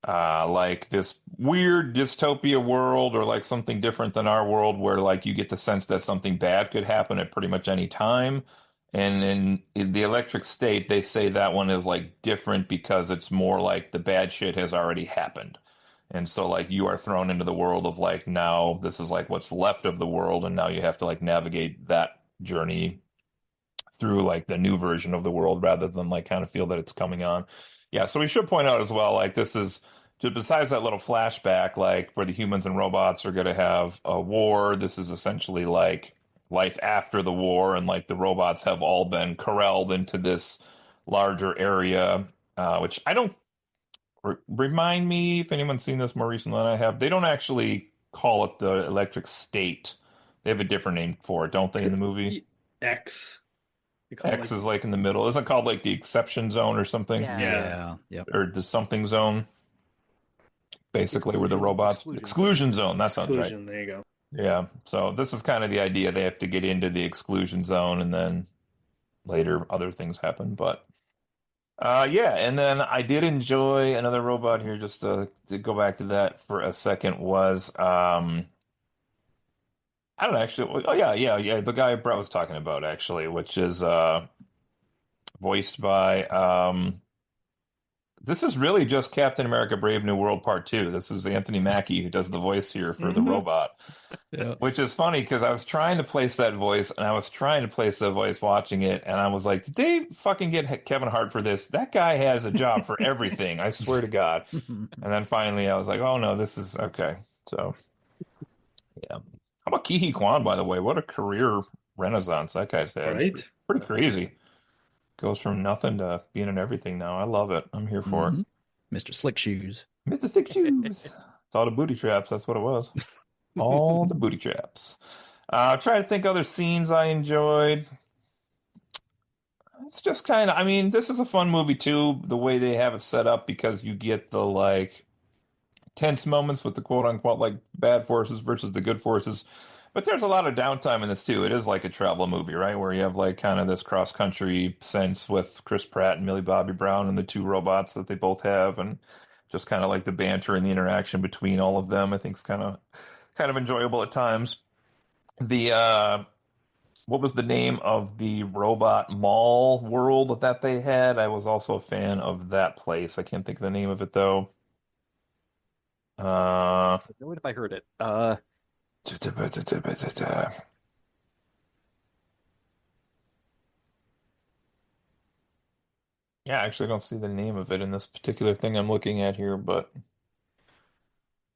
Speaker 1: like this weird dystopia world or like something different than our world where like you get the sense that something bad could happen at pretty much any time. And in the Electric State, they say that one is like different because it's more like the bad shit has already happened. And so like you are thrown into the world of like now this is like what's left of the world, and now you have to like navigate that journey through like the new version of the world rather than like kind of feel that it's coming on. Yeah, so we should point out as well, like this is just besides that little flashback, like where the humans and robots are going to have a war, this is essentially like life after the war, and like the robots have all been corralled into this larger area, which I don't remind me if anyone's seen this more recently than I have. They don't actually call it the Electric State. They have a different name for it, don't they, in the movie?
Speaker 2: X. They call it
Speaker 1: X
Speaker 2: like
Speaker 1: is like in the middle. Isn't it called like the exception zone or something?
Speaker 3: Yeah,
Speaker 2: yeah,
Speaker 4: Yeah. Yep.
Speaker 1: Or the something zone, basically, where the robots.
Speaker 3: exclusion zone.
Speaker 1: Exclusion zone, that sounds right.
Speaker 2: exclusion. There you go.
Speaker 1: Yeah. So this is kind of the idea. They have to get into the exclusion zone and then later other things happen. But yeah, and then I did enjoy another robot here, just to go back to that for a second, was I don't actually, oh yeah, yeah, yeah, the guy Brett was talking about actually, which is voiced by this is really just Captain America Brave New World Part 2. This is Anthony Mackie who does the voice here for the
Speaker 2: Mhm.
Speaker 1: robot,
Speaker 4: Yeah.
Speaker 1: which is funny because I was trying to place that voice and I was trying to place the voice watching it, and I was like, did they fucking get Kevin Hart for this? That guy has a job for everything, I swear to God. And then finally I was like, oh no, this is okay. So yeah. How about Ke Kwan, by the way? What a career renaissance that guy's had. It's
Speaker 2: Right?
Speaker 1: pretty crazy. Goes from nothing to being in everything now. I love it. I'm here for it.
Speaker 4: Mhm. Mr. Slick Shoes.
Speaker 1: Mr. Six Shoes. It's all the booty traps. That's what it was. All the booty traps. Trying to think other scenes I enjoyed. It's just kind of, I mean, this is a fun movie too, the way they have it set up because you get the like tense moments with the quote unquote like bad forces versus the good forces. But there's a lot of downtime in this too. It is like a travel movie, right? Where you have like kind of this cross country sense with Chris Pratt and Millie Bobby Brown and the two robots that they both have, and just kind of like the banter and the interaction between all of them. I think is kind of enjoyable at times. The what was the name of the robot mall world that they had? I was also a fan of that place. I can't think of the name of it though. Uh,
Speaker 3: Know it if I heard it.
Speaker 1: Yeah, I actually don't see the name of it in this particular thing I'm looking at here, but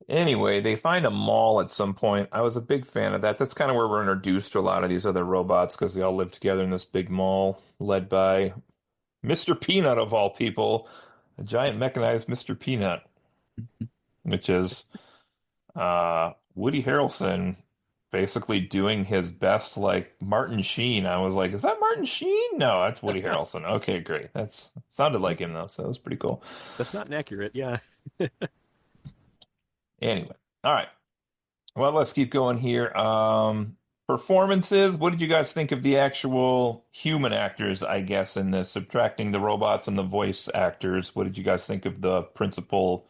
Speaker 1: anyway, they find a mall at some point. I was a big fan of that. That's kind of where we're introduced to a lot of these other robots because they all live together in this big mall led by Mr. Peanut of all people, a giant mechanized Mr. Peanut, which is Woody Harrelson basically doing his best like Martin Sheen. I was like, is that Martin Sheen? No, that's Woody Harrelson. Okay, great. That's sounded like him though, so that was pretty cool.
Speaker 3: That's not inaccurate. Yeah.
Speaker 1: Anyway, all right. Well, let's keep going here. Performances. What did you guys think of the actual human actors, I guess, in this, subtracting the robots and the voice actors? What did you guys think of the principal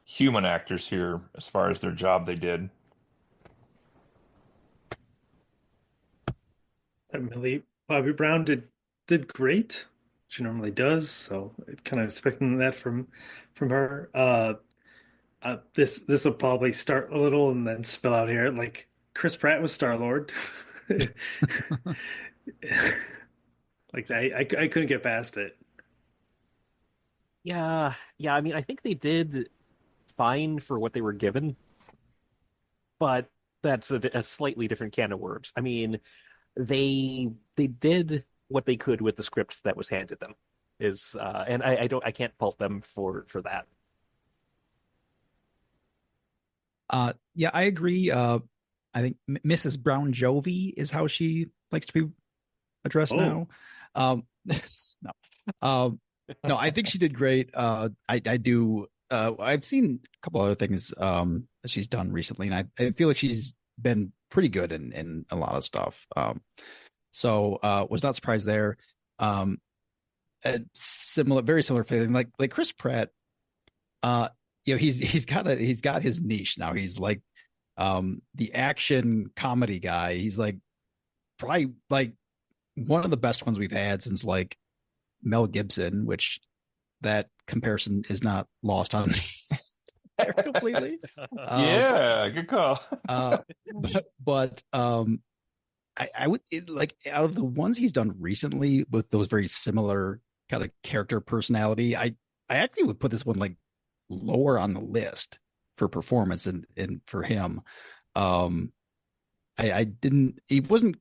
Speaker 1: human actors here as far as their job they did?
Speaker 2: Millie Bobby Brown did great. She normally does, so kind of expecting that from her. This will probably start a little and then spill out here. Like Chris Pratt was Star-Lord. Like I couldn't get past it.
Speaker 3: Yeah. Yeah. I mean, I think they did fine for what they were given, but that's a slightly different can of worms. I mean, they did what they could with the script that was handed them. And I can't fault them for that.
Speaker 4: Yeah, I agree. I think Mrs. Brown Jovi is how she likes to be addressed now. No, no, I think she did great. I do. I've seen a couple other things that she's done recently, and I feel like she's been pretty good in a lot of stuff. So was not surprised there. A very similar feeling, like Chris Pratt. He's got his niche now. He's like the action comedy guy. He's like probably like one of the best ones we've had since like Mel Gibson, which that comparison is not lost on me completely.
Speaker 1: Yeah, good call.
Speaker 4: but I would like out of the ones he's done recently with those very similar kind of character personality, I actually would put this one like lower on the list for performance and for him. I didn't, he wasn't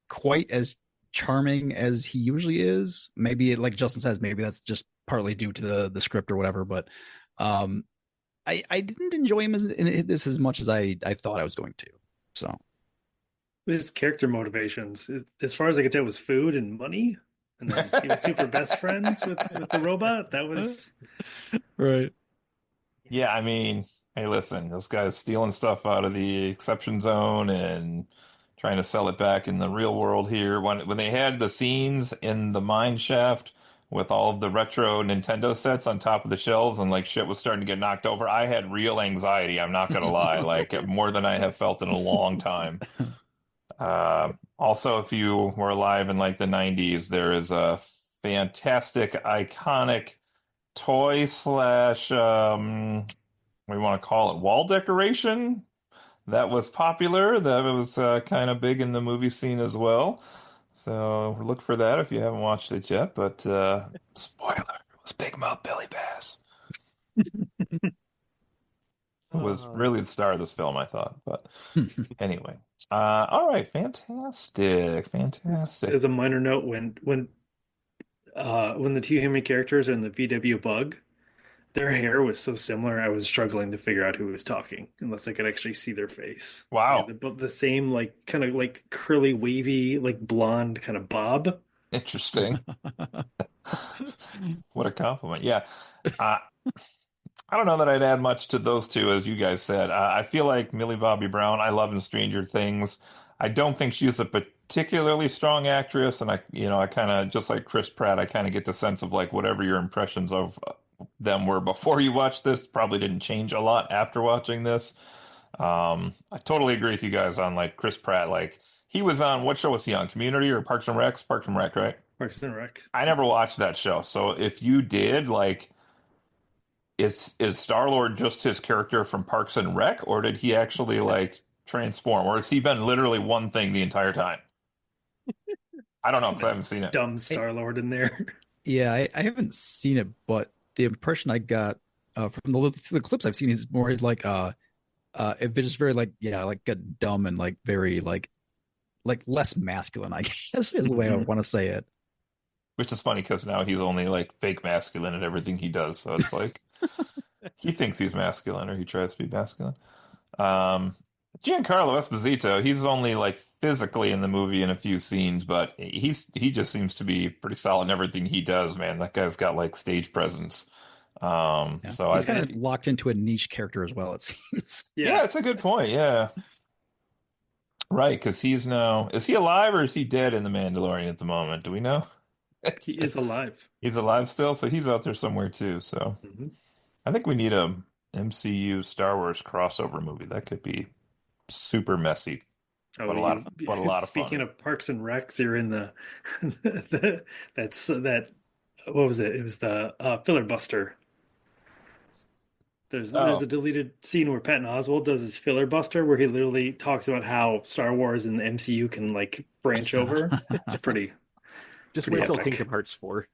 Speaker 4: quite as charming as he usually is. Maybe like Justin says, maybe that's just partly due to the script or whatever, but I didn't enjoy him in this as much as I thought I was going to. So
Speaker 2: His character motivations, as far as I could tell, was food and money, and then he was super best friends with the robot. That was
Speaker 4: right.
Speaker 1: Yeah, I mean, hey, listen, this guy's stealing stuff out of the exception zone and trying to sell it back in the real world here. When they had the scenes in the mine shaft with all of the retro Nintendo sets on top of the shelves and like shit was starting to get knocked over, I had real anxiety, I'm not gonna lie, like more than I have felt in a long time. Also, if you were alive in like the 90s, there is a fantastic, iconic toy slash we want to call it wall decoration that was popular, that was kind of big in the movie scene as well. So look for that if you haven't watched it yet. But spoiler, it was Big Mouth Billy Bass. It was really the star of this film, I thought. But anyway, all right, fantastic.
Speaker 2: as a minor note when the two human characters and the VW Bug, their hair was so similar, I was struggling to figure out who was talking unless I could actually see their face.
Speaker 1: Wow,
Speaker 2: The same like kind of like curly, wavy, like blonde kind of bob.
Speaker 1: interesting. What a compliment. Yeah. Uh, I don't know that I'd add much to those two, as you guys said. I feel like Millie Bobby Brown, I love in Stranger Things. I don't think she's a particularly strong actress, and I kind of, just like Chris Pratt, I kind of get the sense of like whatever your impressions of them were before you watched this probably didn't change a lot after watching this. I totally agree with you guys on like Chris Pratt. Like he was on, what show was he on? Community or Parks and Rec? Parks and Rec, right?
Speaker 2: Parks and Rec.
Speaker 1: I never watched that show, so if you did, like. Is Star-Lord just his character from Parks and Rec, or did he actually like transform, or has he been literally one thing the entire time? I don't know because I haven't seen it.
Speaker 2: Dumb Star-Lord in there.
Speaker 4: Yeah, I haven't seen it, but the impression I got from the clips I've seen is more like it's just very like like dumb and like very like less masculine, I guess is the way I want to say it.
Speaker 1: Which is funny because now he's only like fake masculine in everything he does, so it's like he thinks he's masculine or he tries to be masculine. Giancarlo Esposito, he's only like physically in the movie in a few scenes, but he just seems to be pretty solid in everything he does, man. That guy's got like stage presence.
Speaker 4: Yeah.
Speaker 1: So
Speaker 4: He's kind of locked into a niche character as well, it seems.
Speaker 1: yeah, it's a good point. Yeah. Right, because is he alive or is he dead in The Mandalorian at the moment? Do we know?
Speaker 2: He is alive.
Speaker 1: He's alive still, so he's out there somewhere too. So
Speaker 2: Mhm.
Speaker 1: I think we need a MCU Star Wars crossover movie. That could be super messy,
Speaker 2: Oh,
Speaker 1: but a lot of
Speaker 2: speaking
Speaker 1: fun.
Speaker 2: of Parks and Recs, you're in that what was it? It was the filler buster. There's
Speaker 1: Oh,
Speaker 2: a deleted scene where Patton Oswalt does his filler buster where he literally talks about how Star Wars and the MCU can like branch over. It's
Speaker 3: Just
Speaker 2: pretty
Speaker 3: wait till
Speaker 2: epic.
Speaker 3: Kingdom Hearts 4.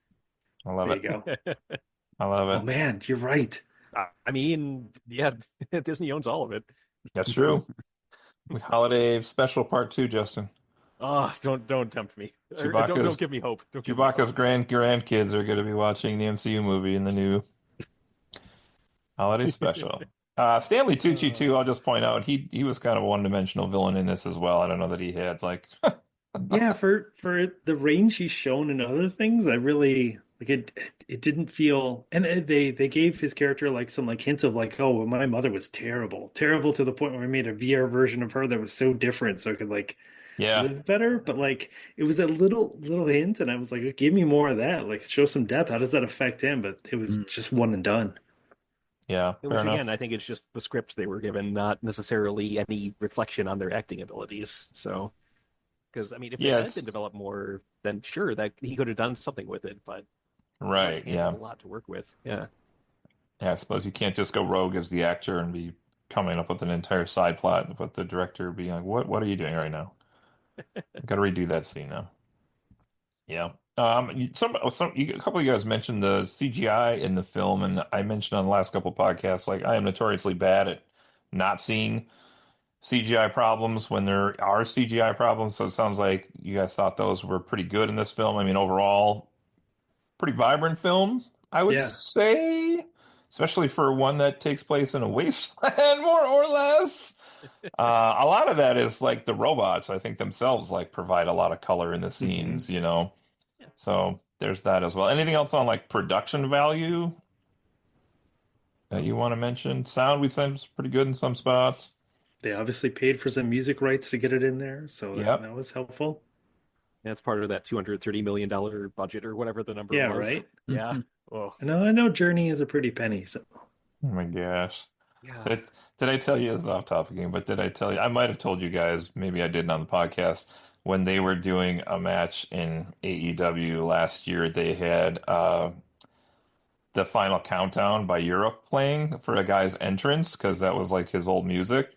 Speaker 1: I love
Speaker 2: There you
Speaker 1: it.
Speaker 2: go.
Speaker 1: I love
Speaker 2: Oh
Speaker 1: it.
Speaker 2: man, you're right.
Speaker 3: I mean, yeah, Disney owns all of it.
Speaker 1: That's true. Holiday special part two, Justin.
Speaker 3: Oh, don't tempt me.
Speaker 1: Chewbacca's
Speaker 3: Don't give me hope. Don't give me
Speaker 1: Chewbacca's
Speaker 3: hope.
Speaker 1: grandkids are going to be watching the MCU movie in the new holiday special. Stanley Tucci too. I'll just point out he was kind of a one-dimensional villain in this as well. I don't know that he had like
Speaker 2: Yeah, for the range he's shown in other things, I really like it. It didn't feel, and they gave his character like some like hints of like, oh, well, my mother was terrible, terrible to the point where I made a VR version of her that was so different, so I could like
Speaker 1: yeah,
Speaker 2: live better. But like, it was a little hint, and I was like, give me more of that. Like, show some depth. How does that affect him? But it was
Speaker 4: Mm.
Speaker 2: just one and done.
Speaker 1: yeah, fair
Speaker 3: Which
Speaker 1: enough.
Speaker 3: again, I think it's just the script they were given, not necessarily any reflection on their acting abilities. So, because I mean, if they
Speaker 1: Yeah,
Speaker 3: had been
Speaker 1: it's
Speaker 3: developed more, then sure, that he could have done something with it. But
Speaker 1: right.
Speaker 3: he had
Speaker 1: Yeah,
Speaker 3: a lot to work with. Yeah.
Speaker 1: yeah. I suppose you can't just go rogue as the actor and be coming up with an entire side plot, but the director being like, what are you doing right now? I got to redo that scene now. Yeah. A couple of you guys mentioned the CGI in the film, and I mentioned on the last couple of podcasts, like I am notoriously bad at not seeing CGI problems when there are CGI problems. So it sounds like you guys thought those were pretty good in this film. I mean, overall, pretty vibrant film, I would
Speaker 2: Yeah,
Speaker 1: say, especially for one that takes place in a wasteland, more or less. A lot of that is like the robots, I think themselves like provide a lot of color in the
Speaker 2: hmm
Speaker 1: scenes, you know. So there's that as well. Anything else on like production value that you want to mention? Sound we said was pretty good in some spots.
Speaker 2: they obviously paid for some music rights to get it in there, so
Speaker 1: Yep.
Speaker 2: that was helpful.
Speaker 3: That's part of that $230 million budget or whatever the number
Speaker 2: Yeah,
Speaker 3: was.
Speaker 2: right.
Speaker 3: Yeah. Oh,
Speaker 2: I know Journey is a pretty penny, so
Speaker 1: Oh my gosh.
Speaker 3: yeah.
Speaker 1: Did I tell you this is off topic again, but did I tell you I might have told you guys, maybe I didn't on the podcast, when they were doing a match in AEW last year, they had the Final Countdown by Europe playing for a guy's entrance because that was like his old music.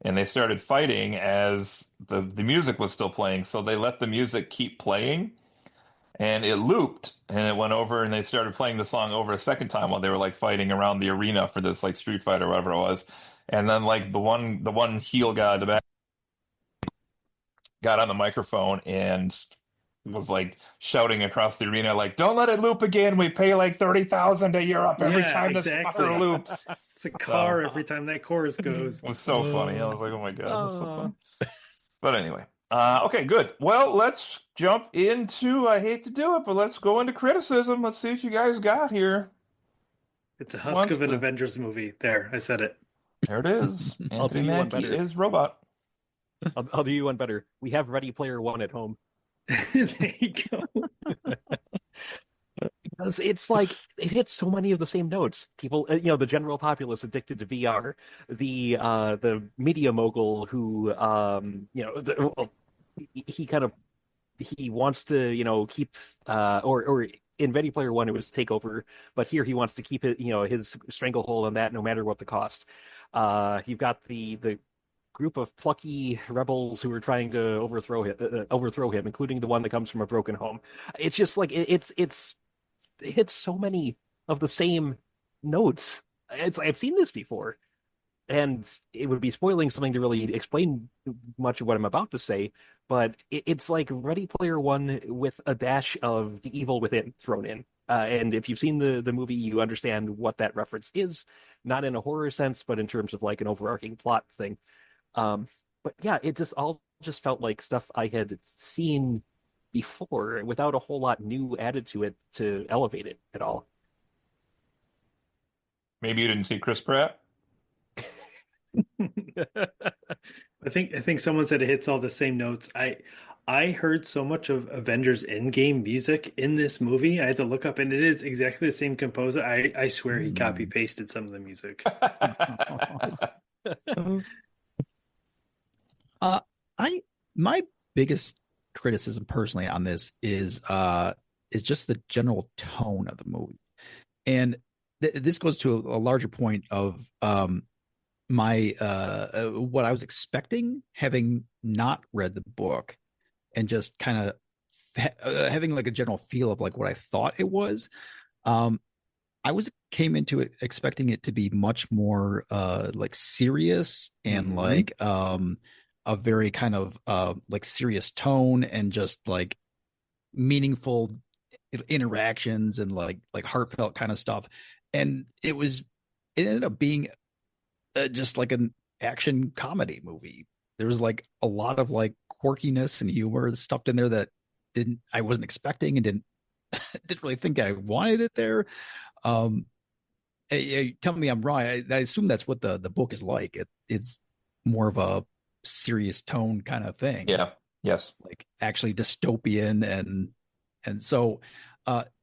Speaker 1: And they started fighting as the music was still playing, so they let the music keep playing and it looped and it went over and they started playing the song over a second time while they were like fighting around the arena for this like Street Fighter or whatever it was. And then like the one heel guy at the back got on the microphone and was like shouting across the arena like, don't let it loop again, we pay like 30,000 to Europe every
Speaker 2: yeah,
Speaker 1: time this
Speaker 2: exactly.
Speaker 1: fucker loops.
Speaker 2: It's a car
Speaker 1: So
Speaker 2: every time that chorus goes.
Speaker 1: it was so funny. I was like, oh my god, that's so
Speaker 3: Uh,
Speaker 1: funny. But anyway, okay, good. Well, let's jump into, I hate to do it, but let's go into criticism. Let's see what you guys got here.
Speaker 2: It's a
Speaker 1: Who
Speaker 2: husk
Speaker 1: wants
Speaker 2: of an
Speaker 1: to?
Speaker 2: Avengers movie. There, I said it.
Speaker 1: There it is.
Speaker 3: I'll do
Speaker 1: Anthony
Speaker 3: you one
Speaker 1: Mackie
Speaker 3: better.
Speaker 1: is Robot.
Speaker 3: I'll do you one better. We have Ready Player One at home.
Speaker 2: There you go.
Speaker 3: Because it's like it hits so many of the same notes. People, the general populace addicted to VR, the media mogul who, well, he kind of he wants to, keep or in Ready Player One it was takeover, but here he wants to keep it, his stranglehold on that no matter what the cost. You've got the group of plucky rebels who are trying to overthrow him, including the one that comes from a broken home. It's just like it hits so many of the same notes. I've seen this before, and it would be spoiling something to really explain much of what I'm about to say, but it's like Ready Player One with a dash of The Evil Within thrown in. And if you've seen the movie, you understand what that reference is, not in a horror sense, but in terms of like an overarching plot thing. But yeah, it just all just felt like stuff I had seen before without a whole lot new added to it to elevate it at all.
Speaker 1: Maybe you didn't see Chris Pratt?
Speaker 2: I think someone said it hits all the same notes. I heard so much of Avengers Endgame music in this movie. I had to look up, and it is exactly the same composer. I swear he copy pasted some of the music.
Speaker 4: I my biggest criticism personally on this is just the general tone of the movie, and this goes to a larger point of my what I was expecting, having not read the book, and just kind of having like a general feel of like what I thought it was. I came into it expecting it to be much more like serious and like a very kind of like serious tone and just like meaningful interactions and like heartfelt kind of stuff. And it ended up being just like an action comedy movie. There was like a lot of like quirkiness and humor stuffed in there that I wasn't expecting and didn't really think I wanted it there. Tell me I'm wrong. I assume that's what the book is like. It's more of a serious tone kind of thing.
Speaker 1: Yeah. Yes.
Speaker 4: Like actually dystopian and so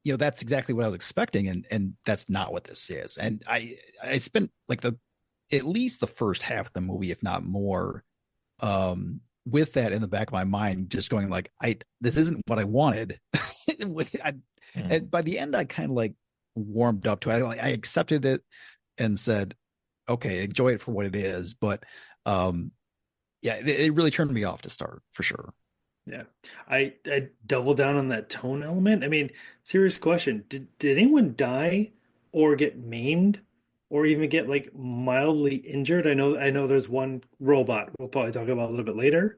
Speaker 4: that's exactly what I was expecting, and that's not what this is. And I spent like at least the first half of the movie, if not more, with that in the back of my mind, just going like, this isn't what I wanted. And by the end, I kind of like warmed up to it. I accepted it and said, okay, enjoy it for what it is. But it really turned me off to start, for sure.
Speaker 2: Yeah. I double down on that tone element. I mean, serious question. Did anyone die or get maimed or even get like mildly injured? I know there's one robot we'll probably talk about a little bit later,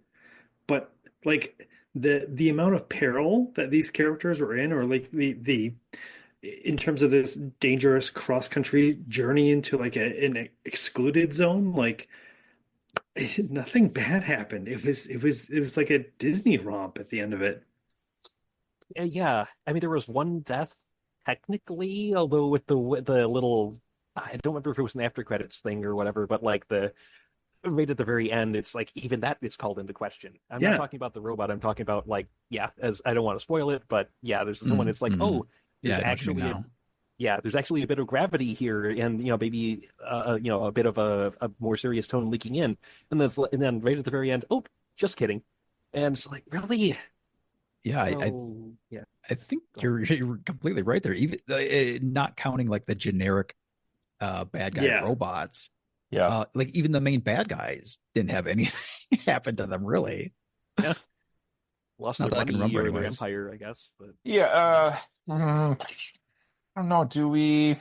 Speaker 2: but like the amount of peril that these characters were in, or like the in terms of this dangerous cross-country journey into like an excluded zone, like nothing bad happened. It was like a Disney romp at the end of it.
Speaker 3: Yeah, I mean there was one death technically, although with the little I don't remember if it was an after credits thing or whatever, but like the right at the very end, it's like even that is called into question. I'm not
Speaker 2: Yeah.
Speaker 3: talking about the robot. I'm talking about like as I don't want to spoil it, but yeah, there's someone. It's like there's
Speaker 4: I know what you mean
Speaker 3: actually
Speaker 4: now.
Speaker 3: there's actually a bit of gravity here, and maybe a bit of a more serious tone leaking in, and then right at the very end, oh, just kidding, and it's like really,
Speaker 4: Yeah,
Speaker 3: so yeah,
Speaker 4: I think you're completely right there. Even not counting like the generic bad guy
Speaker 2: Yeah.
Speaker 4: robots.
Speaker 1: Yeah.
Speaker 4: Like even the main bad guys didn't have anything happen to them really.
Speaker 3: yeah, lost
Speaker 4: Not
Speaker 3: their
Speaker 4: that I can
Speaker 3: money
Speaker 4: remember
Speaker 3: or their
Speaker 4: anyways.
Speaker 3: empire, I guess, but
Speaker 1: Yeah. I don't know.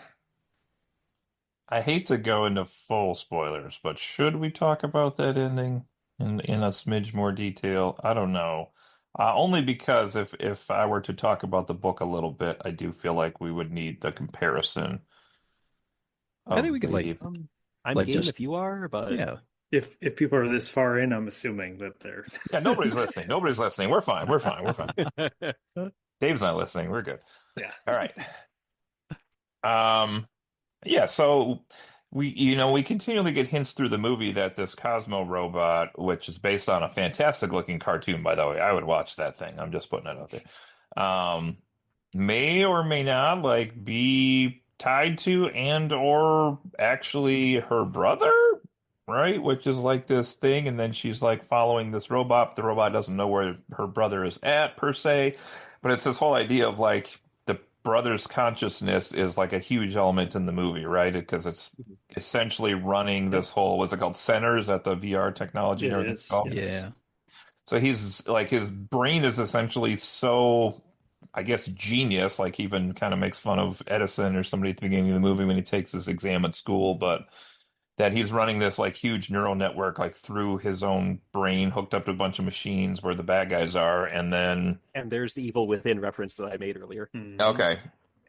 Speaker 1: I hate to go into full spoilers, but should we talk about that ending in a smidge more detail? I don't know. Only because if I were to talk about the book a little bit, I do feel like we would need the comparison
Speaker 4: I think
Speaker 1: of
Speaker 4: we could
Speaker 1: the.
Speaker 3: I'm
Speaker 4: like
Speaker 3: game
Speaker 4: just
Speaker 3: if you are, but
Speaker 4: yeah.
Speaker 2: If people are this far in, I'm assuming that they're
Speaker 1: Yeah, nobody's listening. Nobody's listening. We're fine. We're fine. We're fine. Dave's not listening. We're good.
Speaker 2: yeah.
Speaker 1: All right. Yeah, so we continually get hints through the movie that this Cosmo robot, which is based on a fantastic looking cartoon, by the way, I would watch that thing. I'm just putting it out there. Um, may or may not like be tied to and or actually her brother, right? Which is like this thing, and then she's like following this robot, but the robot doesn't know where her brother is at per se. But it's this whole idea of like the brother's consciousness is like a huge element in the movie, right? Because it's essentially running this whole, what's it called, centers at the VR technology and
Speaker 2: It
Speaker 1: everything.
Speaker 2: is. Yes.
Speaker 4: Yeah.
Speaker 1: So he's like his brain is essentially so, I guess, genius. Like he even kind of makes fun of Edison or somebody at the beginning of the movie when he takes his exam at school, but that he's running this like huge neural network like through his own brain, hooked up to a bunch of machines where the bad guys are, and then
Speaker 3: and there's the evil within reference that I made earlier.
Speaker 2: Mhm.
Speaker 1: okay.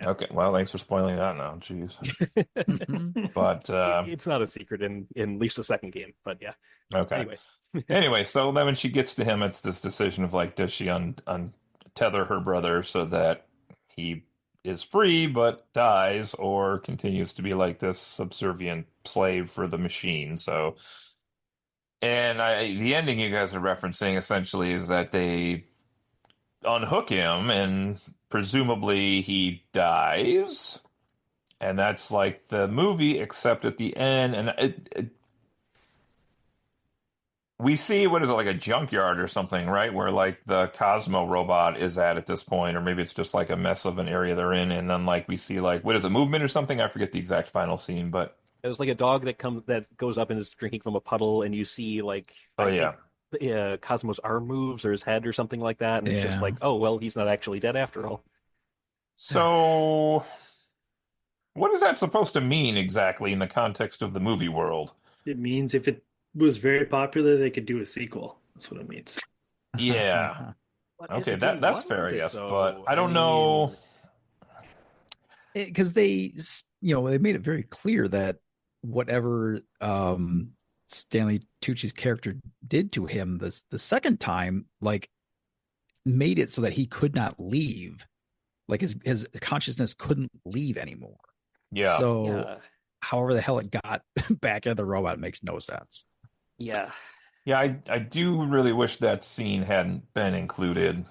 Speaker 1: Okay, well, thanks for spoiling that now. Jeez.
Speaker 4: Mhm.
Speaker 1: But
Speaker 3: It's not a secret in at least the second game, but yeah.
Speaker 1: okay.
Speaker 3: Anyway,
Speaker 1: Anyway, so then when she gets to him, it's this decision of like, does she untether her brother so that he is free but dies, or continues to be like this subservient slave for the machine? So, and the ending you guys are referencing essentially is that they unhook him and presumably he dies. And that's like the movie, except at the end, and we see, what is it, like a junkyard or something, right? Where like the Cosmo robot is at this point, or maybe it's just like a mess of an area they're in, and then like we see like, what is it, movement or something? I forget the exact final scene, but
Speaker 3: it was like a dog that goes up and is drinking from a puddle, and you see like
Speaker 1: oh
Speaker 3: I
Speaker 1: yeah.
Speaker 3: think Cosmo's arm moves or his head or something like that, and it's just
Speaker 4: Yeah.
Speaker 3: like, oh well, he's not actually dead after all.
Speaker 1: So what is that supposed to mean exactly in the context of the movie world?
Speaker 2: It means if it was very popular, they could do a sequel. That's what it means.
Speaker 1: Yeah.
Speaker 3: But
Speaker 1: Okay,
Speaker 3: to
Speaker 1: that's
Speaker 3: what
Speaker 1: fair,
Speaker 3: end
Speaker 1: I
Speaker 3: it
Speaker 1: guess, but
Speaker 3: though?
Speaker 1: I
Speaker 3: I
Speaker 1: don't know.
Speaker 3: mean,
Speaker 4: Because they made it very clear that whatever Stanley Tucci's character did to him the second time, like made it so that he could not leave. Like his consciousness couldn't leave anymore.
Speaker 1: Yeah.
Speaker 4: So
Speaker 3: yeah,
Speaker 4: however the hell it got back into the robot makes no sense.
Speaker 3: yeah.
Speaker 1: Yeah, I do really wish that scene hadn't been included.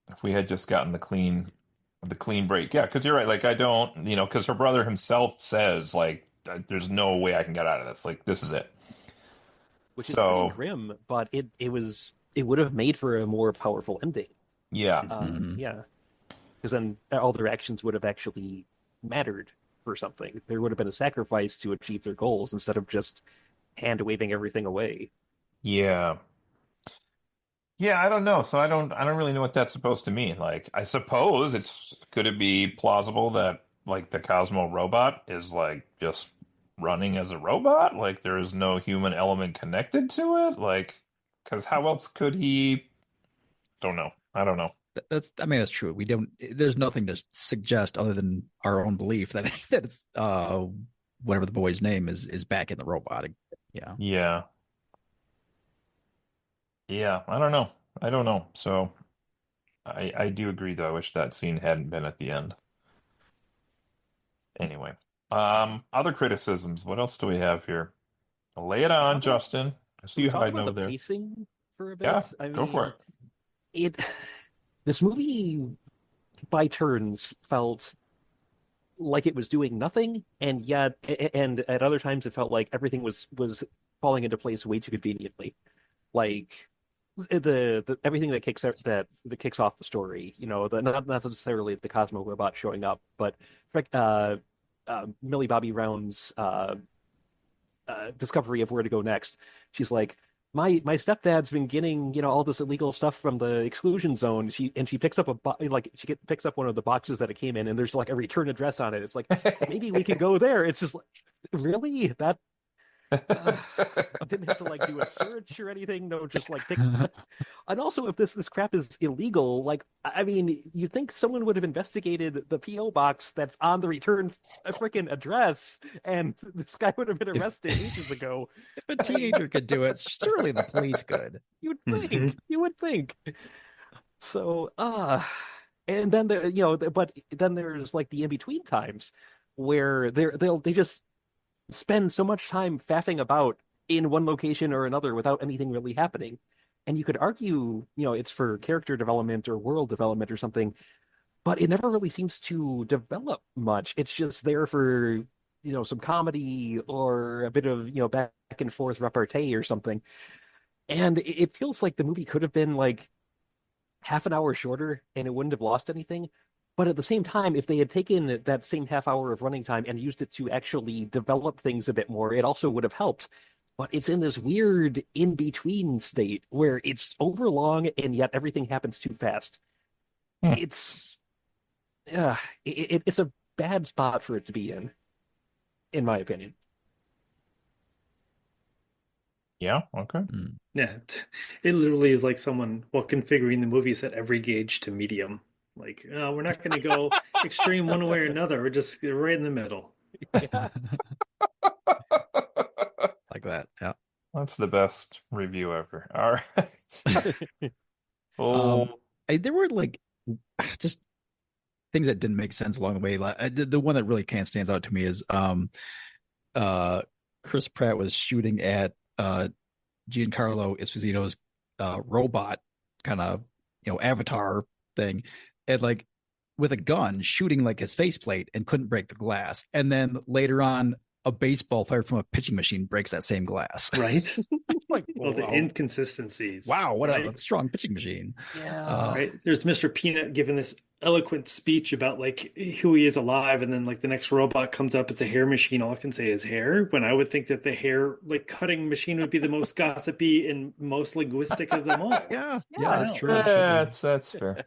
Speaker 1: If we had just gotten the clean break. Yeah, because you're right. Like I don't, because her brother himself says like, there's no way I can get out of this. Like this is it.
Speaker 3: Which is pretty
Speaker 1: So
Speaker 3: grim, but it would have made for a more powerful ending.
Speaker 1: yeah,
Speaker 4: Mhm.
Speaker 3: Yeah, because then all their actions would have actually mattered for something. There would have been a sacrifice to achieve their goals instead of just hand waving everything away.
Speaker 1: yeah, yeah. I don't know. So I don't really know what that's supposed to mean. Like I suppose could it be plausible that like the Cosmo robot is like just running as a robot? Like there is no human element connected to it? Like, because how else could he? Don't know. I don't know.
Speaker 4: I mean that's true. We don't there's nothing to suggest other than our own belief that that it's whatever the boy's name is back in the robot. Yeah.
Speaker 1: Yeah. Yeah, I don't know. I don't know. So I do agree though. I wish that scene hadn't been at the end. Anyway. Other criticisms. What else do we have here? Lay it
Speaker 3: How
Speaker 1: on,
Speaker 3: about
Speaker 1: Justin. I see
Speaker 3: we
Speaker 1: you
Speaker 3: talk
Speaker 1: hiding
Speaker 3: about
Speaker 1: over
Speaker 3: the
Speaker 1: there.
Speaker 3: pacing for a
Speaker 1: Yeah,
Speaker 3: bit? I
Speaker 1: go for
Speaker 3: mean,
Speaker 1: it.
Speaker 3: it this movie by turns felt like it was doing nothing, and yet and at other times it felt like everything was falling into place way too conveniently. Like the everything that kicks off the story, not necessarily the Cosmo robot showing up, but Millie Bobby Brown's discovery of where to go next. She's like, my stepdad's been getting all this illegal stuff from the exclusion zone. She picks up picks up one of the boxes that it came in, and there's like a return address on it. It's like maybe we could go there. It's just like, really that uh, didn't have to like do a search or anything. No, just like pick. And also, if this crap is illegal, like I mean, you'd think someone would have investigated the PO box that's on the return a freaking address, and this guy would have been
Speaker 4: If
Speaker 3: arrested ages ago.
Speaker 4: if a teenager could do it, surely the police could.
Speaker 3: You would think. So, and then but then there's like the in between times where they just spend so much time faffing about in one location or another without anything really happening. And you could argue, it's for character development or world development or something, but it never really seems to develop much. It's just there for, some comedy or a bit of, back and forth repartee or something. And it feels like the movie could have been like half an hour shorter and it wouldn't have lost anything. But at the same time, if they had taken that same half hour of running time and used it to actually develop things a bit more, it also would have helped. But it's in this weird in between state where it's overlong and yet everything happens too fast.
Speaker 1: Hmm.
Speaker 3: It's it's a bad spot for it to be in my opinion.
Speaker 1: Yeah, okay.
Speaker 2: Yeah, it literally is like someone, well, configuring the movie set every gauge to medium. Like, no, we're not going to go extreme one way or another. We're just right in the middle.
Speaker 3: Yeah.
Speaker 4: Like that. Yeah.
Speaker 1: That's the best review ever. All right. Oh,
Speaker 4: There were like just things that didn't make sense along the way. Like the one that really kind of stands out to me is Chris Pratt was shooting at Giancarlo Esposito's robot kind of avatar thing, and like with a gun shooting like his faceplate and couldn't break the glass. And then later on, a baseball fired from a pitching machine breaks that same glass.
Speaker 2: Right?
Speaker 4: Like,
Speaker 2: Well, the inconsistencies.
Speaker 4: wow, what
Speaker 2: right?
Speaker 4: a strong pitching machine.
Speaker 3: Yeah.
Speaker 2: Right. There's Mr. Peanut giving this eloquent speech about like who he is alive, and then like the next robot comes up, it's a hair machine. All I can say is hair. When I would think that the hair like cutting machine would be the most gossipy and most linguistic of them all.
Speaker 4: Yeah,
Speaker 3: Yeah,
Speaker 4: that's true.
Speaker 1: yeah, that's fair.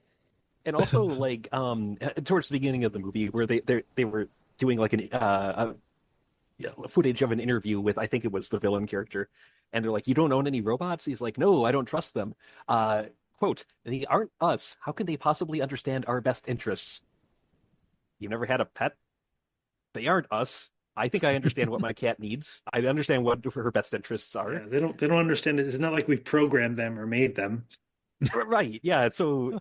Speaker 3: And also, like, towards the beginning of the movie, where they were doing like footage of an interview with, I think it was the villain character, and they're like, "You don't own any robots?" He's like, "No, I don't trust them." Quote, "They aren't us. How can they possibly understand our best interests?" You've never had a pet? They aren't us. I think I understand what my cat needs. I understand what her best interests are.
Speaker 2: Yeah, they don't understand it. It's not like we programmed them or made them.
Speaker 3: Right. Yeah. So,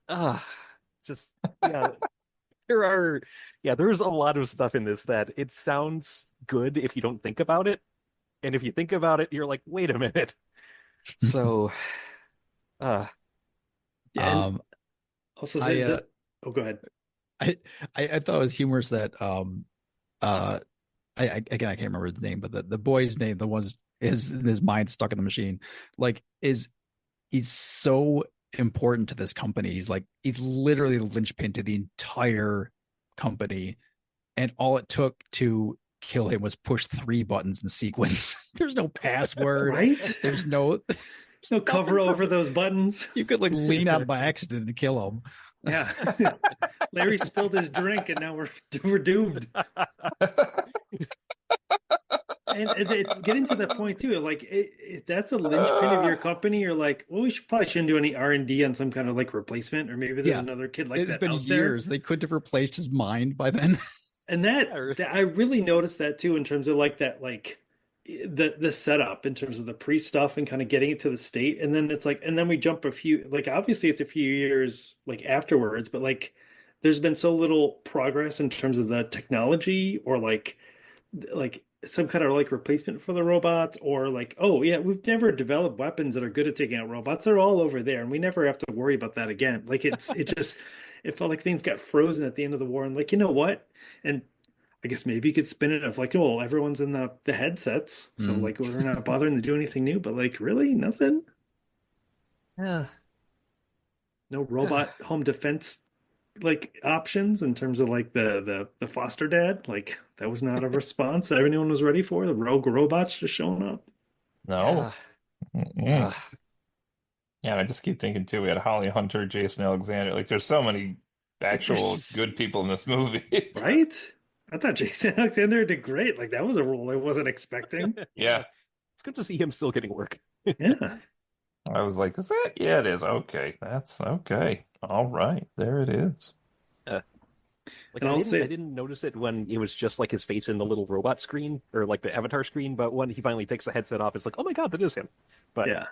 Speaker 3: just, yeah, there's a lot of stuff in this that it sounds good if you don't think about it. And if you think about it, you're like, wait a minute. So,
Speaker 2: Yeah. And also, oh, go ahead.
Speaker 4: I thought it was humorous that I can't remember his name, but the boy's name, the one's his mind stuck in the machine, like he's so important to this company. He's literally the linchpin to the entire company, and all it took to kill him was push 3 buttons in sequence. There's no password,
Speaker 2: Right?
Speaker 4: There's no
Speaker 2: cover over those buttons.
Speaker 4: You could like lean out by accident and kill him.
Speaker 2: Yeah. Larry spilled his drink and now we're doomed. And it's getting to the point too, like if that's a linchpin of your company, you're like, well, probably shouldn't do any R&D on some kind of like replacement, or maybe there's another kid like that.
Speaker 4: It's been
Speaker 2: out
Speaker 4: years.
Speaker 2: there.
Speaker 4: They could have replaced his mind by then.
Speaker 2: And that I really noticed that too, in terms of like that, like the setup in terms of the pre stuff and kind of getting it to the state, and then it's like, and then we jump a few, like obviously it's a few years like afterwards, but like there's been so little progress in terms of the technology, or like some kind of like replacement for the robots, or like, oh yeah, we've never developed weapons that are good at taking out robots. They're all over there and we never have to worry about that again. Like it felt like things got frozen at the end of the war, and like, you know what? And I guess maybe you could spin it of like, well, everyone's in the headsets, so like we're not bothering to do anything new, but like really nothing.
Speaker 3: yeah.
Speaker 2: No robot home defense like options in terms of like the foster dad. Like that was not a response that everyone was ready for. The rogue robots just showing up.
Speaker 1: No.
Speaker 3: Yeah.
Speaker 1: Yeah, I just keep thinking too. We had Holly Hunter, Jason Alexander. Like, there's so many actual good people in this movie.
Speaker 2: Right? I thought Jason Alexander did great. Like that was a role I wasn't expecting.
Speaker 1: Yeah.
Speaker 3: It's good to see him still getting work.
Speaker 2: Yeah.
Speaker 1: I was like, is that? Yeah, it is. Okay. That's okay. All right. There it is.
Speaker 3: Like
Speaker 2: And
Speaker 3: I
Speaker 2: I'll
Speaker 3: didn't notice it when it was just like his face in the little robot screen, or like the avatar screen, but when he finally takes the headset off, it's like, oh my God, that is him. But
Speaker 2: yeah.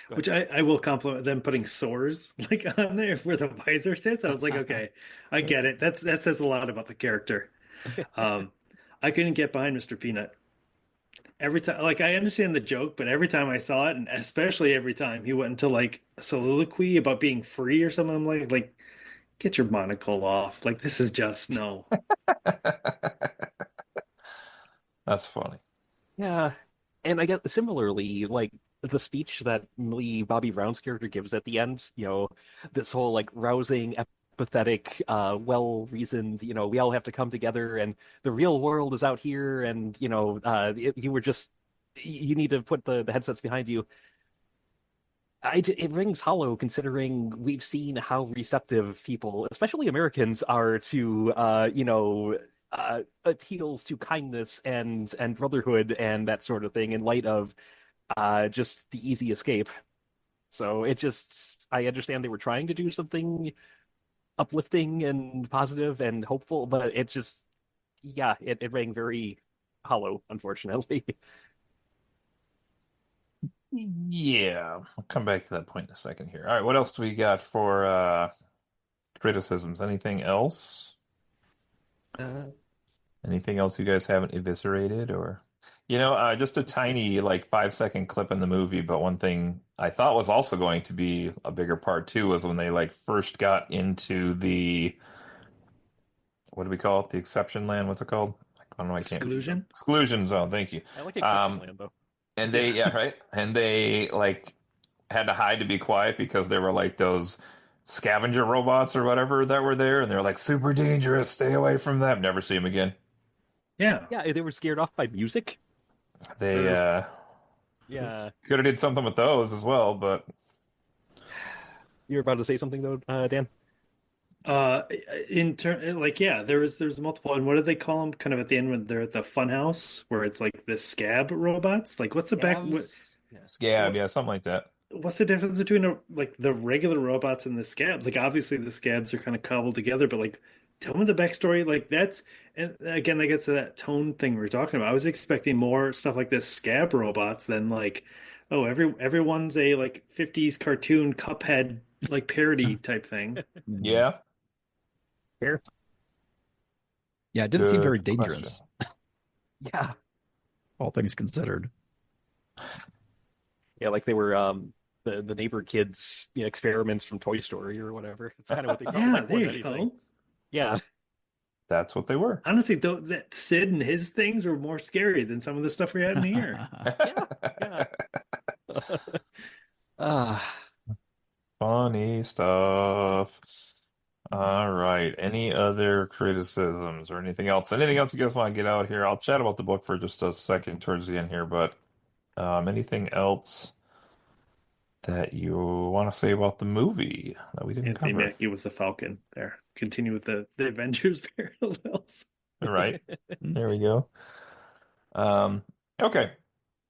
Speaker 2: Which I will compliment them putting sores like on there where the visor sits. I was like, okay, I get it. That says a lot about the character. I couldn't get behind Mr. Peanut. Every time, like I understand the joke, but every time I saw it, and especially every time he went into like a soliloquy about being free or something, I'm like, get your monocle off. Like this is just no.
Speaker 1: That's funny.
Speaker 3: yeah, and I get similarly like the speech that Millie Bobby Brown's character gives at the end. This whole like rousing, empathetic, well-reasoned. We all have to come together, and the real world is out here, and you need to put the headsets behind you. It rings hollow considering we've seen how receptive people, especially Americans, are to appeals to kindness and brotherhood and that sort of thing in light of just the easy escape. So I understand they were trying to do something uplifting and positive and hopeful, but it just, yeah, it rang very hollow, unfortunately.
Speaker 1: Yeah, I'll come back to that point in a second here. All right, what else do we got for criticisms? Anything else?
Speaker 3: Uh,
Speaker 1: Anything else you guys haven't eviscerated or just a tiny like 5-second clip in the movie, but one thing I thought was also going to be a bigger part too was when they like first got into the what do we call it? The exception land, what's it called? I don't know, I can't
Speaker 2: Exclusion?
Speaker 1: exclusion zone, thank you.
Speaker 3: I like Exception
Speaker 1: Um
Speaker 3: Land though.
Speaker 1: and they
Speaker 2: Yeah.
Speaker 1: right. And they like had to hide to be quiet because they were like those scavenger robots or whatever that were there, and they were like super dangerous, stay away from them. Never see them again.
Speaker 2: Yeah.
Speaker 3: Yeah, they were scared off by music.
Speaker 1: They
Speaker 3: Yeah,
Speaker 1: could have did something with those as well, but
Speaker 3: you were about to say something though, Dan.
Speaker 2: Uh, in turn, like yeah, there's multiple. And what do they call them? Kind of at the end when they're at the fun house, where it's like the scab robots. Like, what's the back?
Speaker 3: Scavs. Yeah.
Speaker 1: scab, yeah, something like that.
Speaker 2: What's the difference between like the regular robots and the scabs? Like, obviously the scabs are kind of cobbled together, but like, tell me the backstory. Like, that's and again, that gets to that tone thing we were talking about. I was expecting more stuff like this scab robots than like, oh, everyone's a like 50s cartoon Cuphead like parody type thing.
Speaker 1: Yeah,
Speaker 3: Fair.
Speaker 4: Yeah, it didn't seem very
Speaker 1: good
Speaker 4: dangerous,
Speaker 1: question.
Speaker 3: Yeah.
Speaker 4: all things considered.
Speaker 3: Yeah, like they were the neighbor kids, experiments from Toy Story or whatever. It's kind of what they felt
Speaker 2: Yeah,
Speaker 3: like more
Speaker 2: there
Speaker 3: than
Speaker 2: you
Speaker 3: anything.
Speaker 2: go.
Speaker 3: Yeah.
Speaker 1: That's what they were.
Speaker 2: Honestly, though, that Sid and his things were more scary than some of the stuff we had in here.
Speaker 3: Yeah. Yeah. Ah,
Speaker 1: Funny stuff. All right. Any other criticisms or anything else? Anything else you guys want to get out here? I'll chat about the book for just a second towards the end here, but anything else that you want to say about the movie that we didn't
Speaker 2: Anthony
Speaker 1: cover?
Speaker 2: Mackie was the Falcon. There. Continue with the Avengers parallels.
Speaker 1: All right. There we go. Okay.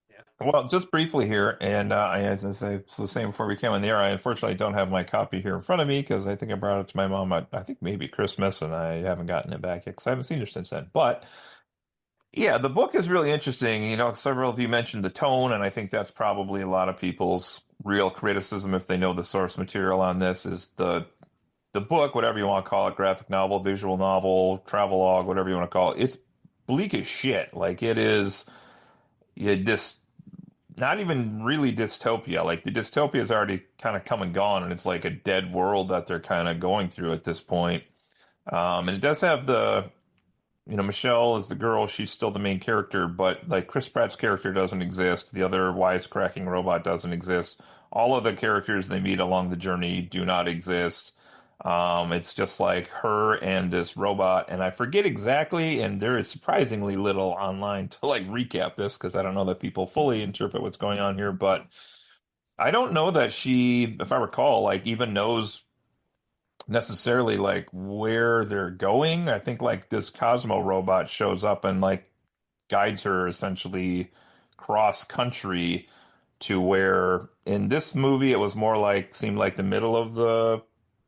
Speaker 3: yeah.
Speaker 1: Well, just briefly here, and as I say, so the same before we came on the air, I unfortunately don't have my copy here in front of me because I think I brought it to my mom I think maybe Christmas, and I haven't gotten it back yet because I haven't seen her since then. But yeah, the book is really interesting. Several of you mentioned the tone, and I think that's probably a lot of people's real criticism if they know the source material on this is the book, whatever you want to call it, graphic novel, visual novel, travelogue, whatever you want to call it. It's bleak as shit. Like it is, this not even really dystopia. Like the dystopia is already kind of come and gone, and it's like a dead world that they're kind of going through at this point. And it does have Michelle is the girl. She's still the main character, but like Chris Pratt's character doesn't exist. The other wisecracking robot doesn't exist. All of the characters they meet along the journey do not exist. It's just like her and this robot, and I forget exactly, and there is surprisingly little online to like recap this because I don't know that people fully interpret what's going on here, but I don't know that she, if I recall, like even knows necessarily like where they're going. I think like this Cosmo robot shows up and like guides her essentially cross country to where in this movie it was more like seemed like the middle of the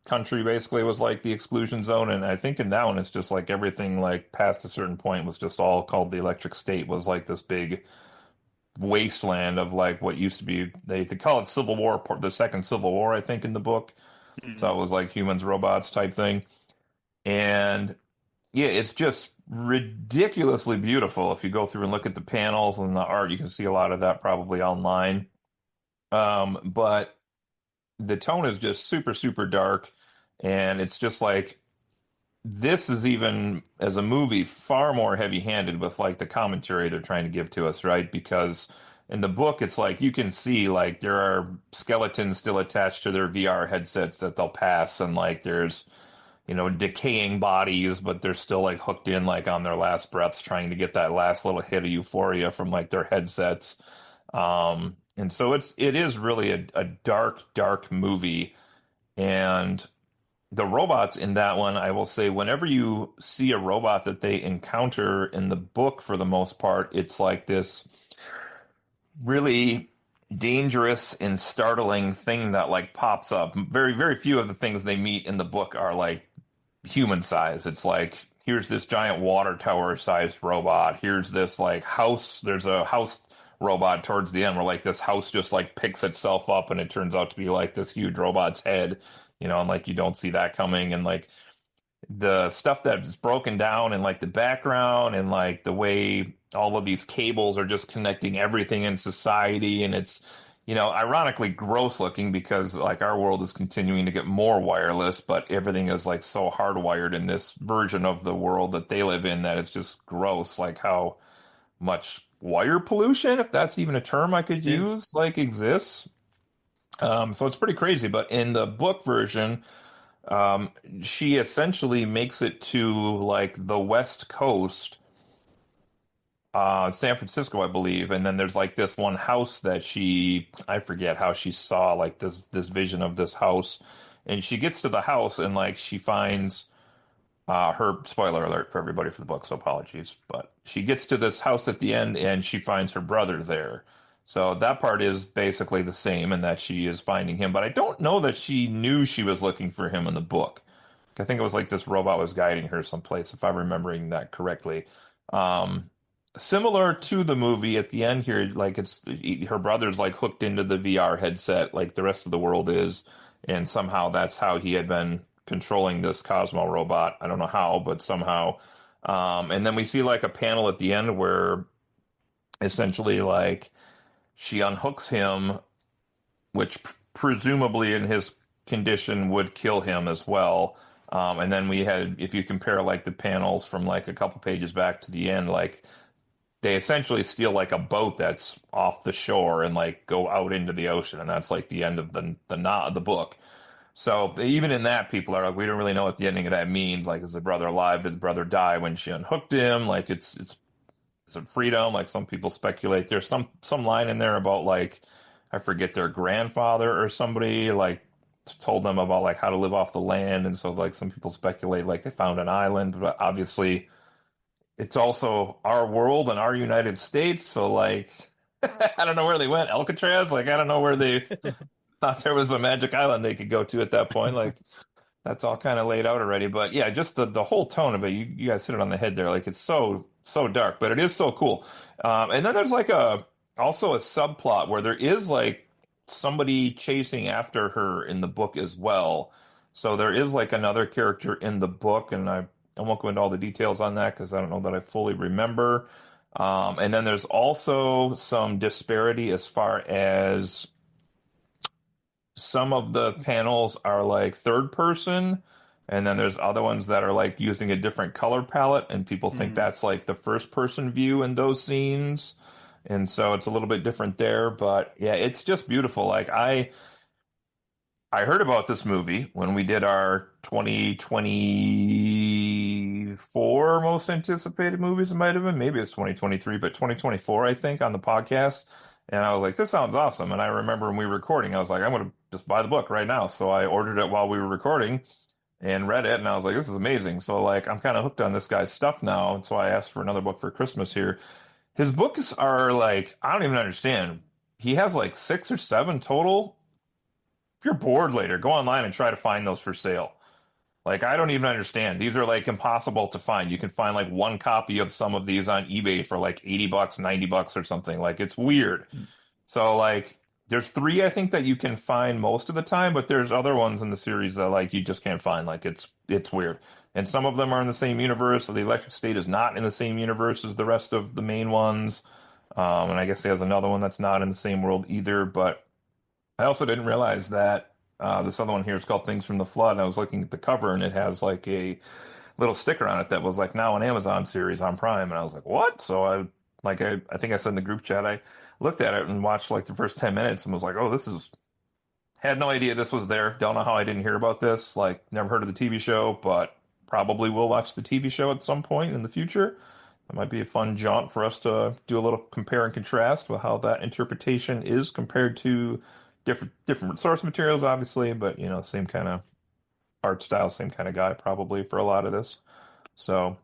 Speaker 1: country basically was like the exclusion zone, and I think in that one it's just like everything like past a certain point was just all called the electric state, was like this big wasteland of like what used to be they call it Civil War, the second Civil War I think in the book. So it was like humans robots type thing. And yeah, it's just ridiculously beautiful. If you go through and look at the panels and the art, you can see a lot of that probably online. But the tone is just super, super dark. And it's just like, this is even as a movie far more heavy-handed with like the commentary they're trying to give to us, right? Because in the book, it's like you can see like there are skeletons still attached to their VR headsets that they'll pass, and like there's decaying bodies, but they're still like hooked in like on their last breaths, trying to get that last little hit of euphoria from like their headsets. And so it is really a dark, dark movie. And the robots in that one, I will say, whenever you see a robot that they encounter in the book, for the most part, it's like this really dangerous and startling thing that like pops up. Very, very few of the things they meet in the book are like human size. It's like, here's this giant water tower sized robot. Here's this like house. There's a house robot towards the end where like this house just like picks itself up and it turns out to be like this huge robot's head, and like you don't see that coming. And like the stuff that's broken down in like the background and like the way all of these cables are just connecting everything in society. And it's, ironically gross looking because like our world is continuing to get more wireless, but everything is like so hardwired in this version of the world that they live in that it's just gross, like how much wire pollution, if that's even a term I could
Speaker 2: Yeah.
Speaker 1: use, like exists. So it's pretty crazy. But in the book version, um, she essentially makes it to like the West Coast, San Francisco, I believe, and then there's like this one house that I forget how she saw like this vision of this house, and she gets to the house and like she finds her spoiler alert for everybody for the book, so apologies, but she gets to this house at the end and she finds her brother there. So that part is basically the same in that she is finding him, but I don't know that she knew she was looking for him in the book. I think it was like this robot was guiding her someplace, if I'm remembering that correctly. Um, Similar to the movie at the end here, like it's her brother's like hooked into the VR headset, like the rest of the world is, and somehow that's how he had been controlling this Cosmo robot. I don't know how, but somehow. And then we see like a panel at the end where essentially like she unhooks him, which presumably in his condition would kill him as well. And then we had, if you compare like the panels from like a couple pages back to the end, like they essentially steal like a boat that's off the shore and like go out into the ocean, and that's like the end of the book. So even in that, people are like, we don't really know what the ending of that means. Like, is the brother alive? Did the brother die when she unhooked him? Like, it's a freedom. Like some people speculate. There's some line in there about like, I forget their grandfather or somebody like told them about like how to live off the land, and so like some people speculate like they found an island, but obviously it's also our world and our United States. So like, I don't know where they went. Alcatraz. Like I don't know where they thought there was a magic island they could go to at that point. Like that's all kind of laid out already. But yeah, just the whole tone of it, you guys hit it on the head there. Like it's so dark, but it is so cool. And then there's like also a subplot where there is like somebody chasing after her in the book as well. So there is like another character in the book, and I won't go into all the details on that because I don't know that I fully remember. And then there's also some disparity as far as some of the panels are like third person, and then there's other ones that are like using a different color palette, and people think
Speaker 2: Mm.
Speaker 1: that's like the first person view in those scenes. And so it's a little bit different there, but yeah, it's just beautiful. Like I heard about this movie when we did our 2024 most anticipated movies. It might have been, maybe it's 2023, but 2024, I think, on the podcast. And I was like, this sounds awesome. And I remember when we were recording, I was like, I'm going to just buy the book right now. So I ordered it while we were recording and read it. And I was like, this is amazing. So, like, I'm kind of hooked on this guy's stuff now. And so I asked for another book for Christmas here. His books are like, I don't even understand. He has like 6 or 7 total. If you're bored later, go online and try to find those for sale. Like, I don't even understand. These are like impossible to find. You can find like one copy of some of these on eBay for like $80, $90 or something. Like, it's weird. So, like, there's 3 I think that you can find most of the time, but there's other ones in the series that like you just can't find. Like, it's weird. And some of them are in the same universe. So the Electric State is not in the same universe as the rest of the main ones. And I guess he has another one that's not in the same world either. But I also didn't realize that this other one here is called Things from the Flood. And I was looking at the cover and it has like a little sticker on it that was like now an Amazon series on Prime. And I was like, what? So I think I said in the group chat, I looked at it and watched like the first 10 minutes and was like, oh, had no idea this was there. Don't know how I didn't hear about this. Like, never heard of the TV show, but probably will watch the TV show at some point in the future. It might be a fun jaunt for us to do a little compare and contrast with how that interpretation is compared to different source materials, obviously, but same kind of art style, same kind of guy probably for a lot of this. So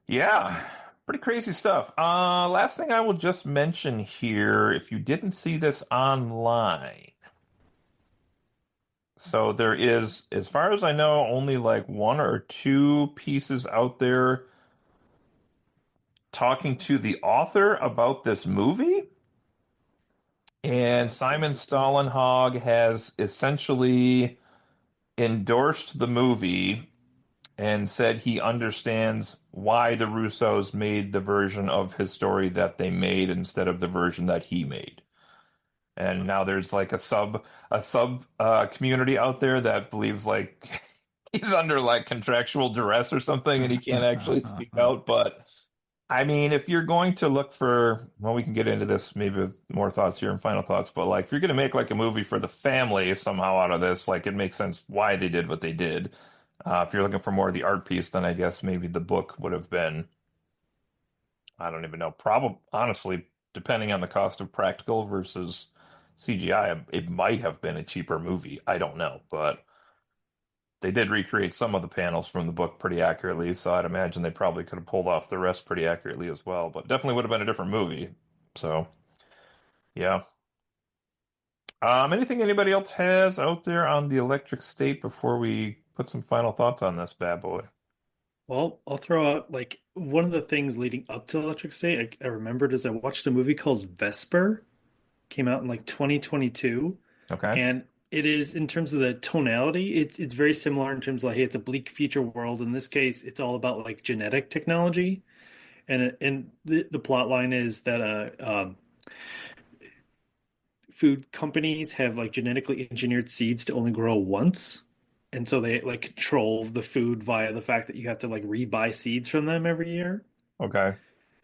Speaker 1: yeah, pretty crazy stuff. Last thing I will just mention here, if you didn't see this online, So there is, as far as I know, only like one or two pieces out there talking to the author about this movie. And
Speaker 2: That's
Speaker 1: Simon
Speaker 2: interesting.
Speaker 1: Stalenhag has essentially endorsed the movie and said he understands why the Russos made the version of his story that they made instead of the version that he made. And now there's like a sub community out there that believes like he's under like contractual duress or something and he can't actually speak out. But I mean, if you're going to look for, well, we can get into this maybe with more thoughts here and final thoughts, but like if you're going to make like a movie for the family somehow out of this, like it makes sense why they did what they did. If you're looking for more of the art piece, then I guess maybe the book would have been, I don't even know, probably honestly, depending on the cost of practical versus CGI, it might have been a cheaper movie. I don't know, but they did recreate some of the panels from the book pretty accurately, so I'd imagine they probably could have pulled off the rest pretty accurately as well, but definitely would have been a different movie. So, yeah. Anything anybody else has out there on the electric state before we put some final thoughts on this bad boy?
Speaker 2: Well, I'll throw out like one of the things leading up to Electric State. I remembered is I watched a movie called Vesper, came out in like 2022,
Speaker 1: Okay.
Speaker 2: and it is in terms of the tonality, it's very similar in terms of like, hey, it's a bleak future world. In this case, it's all about like genetic technology, and the plot line is that food companies have like genetically engineered seeds to only grow once. And so they like control the food via the fact that you have to like rebuy seeds from them every year.
Speaker 1: Okay.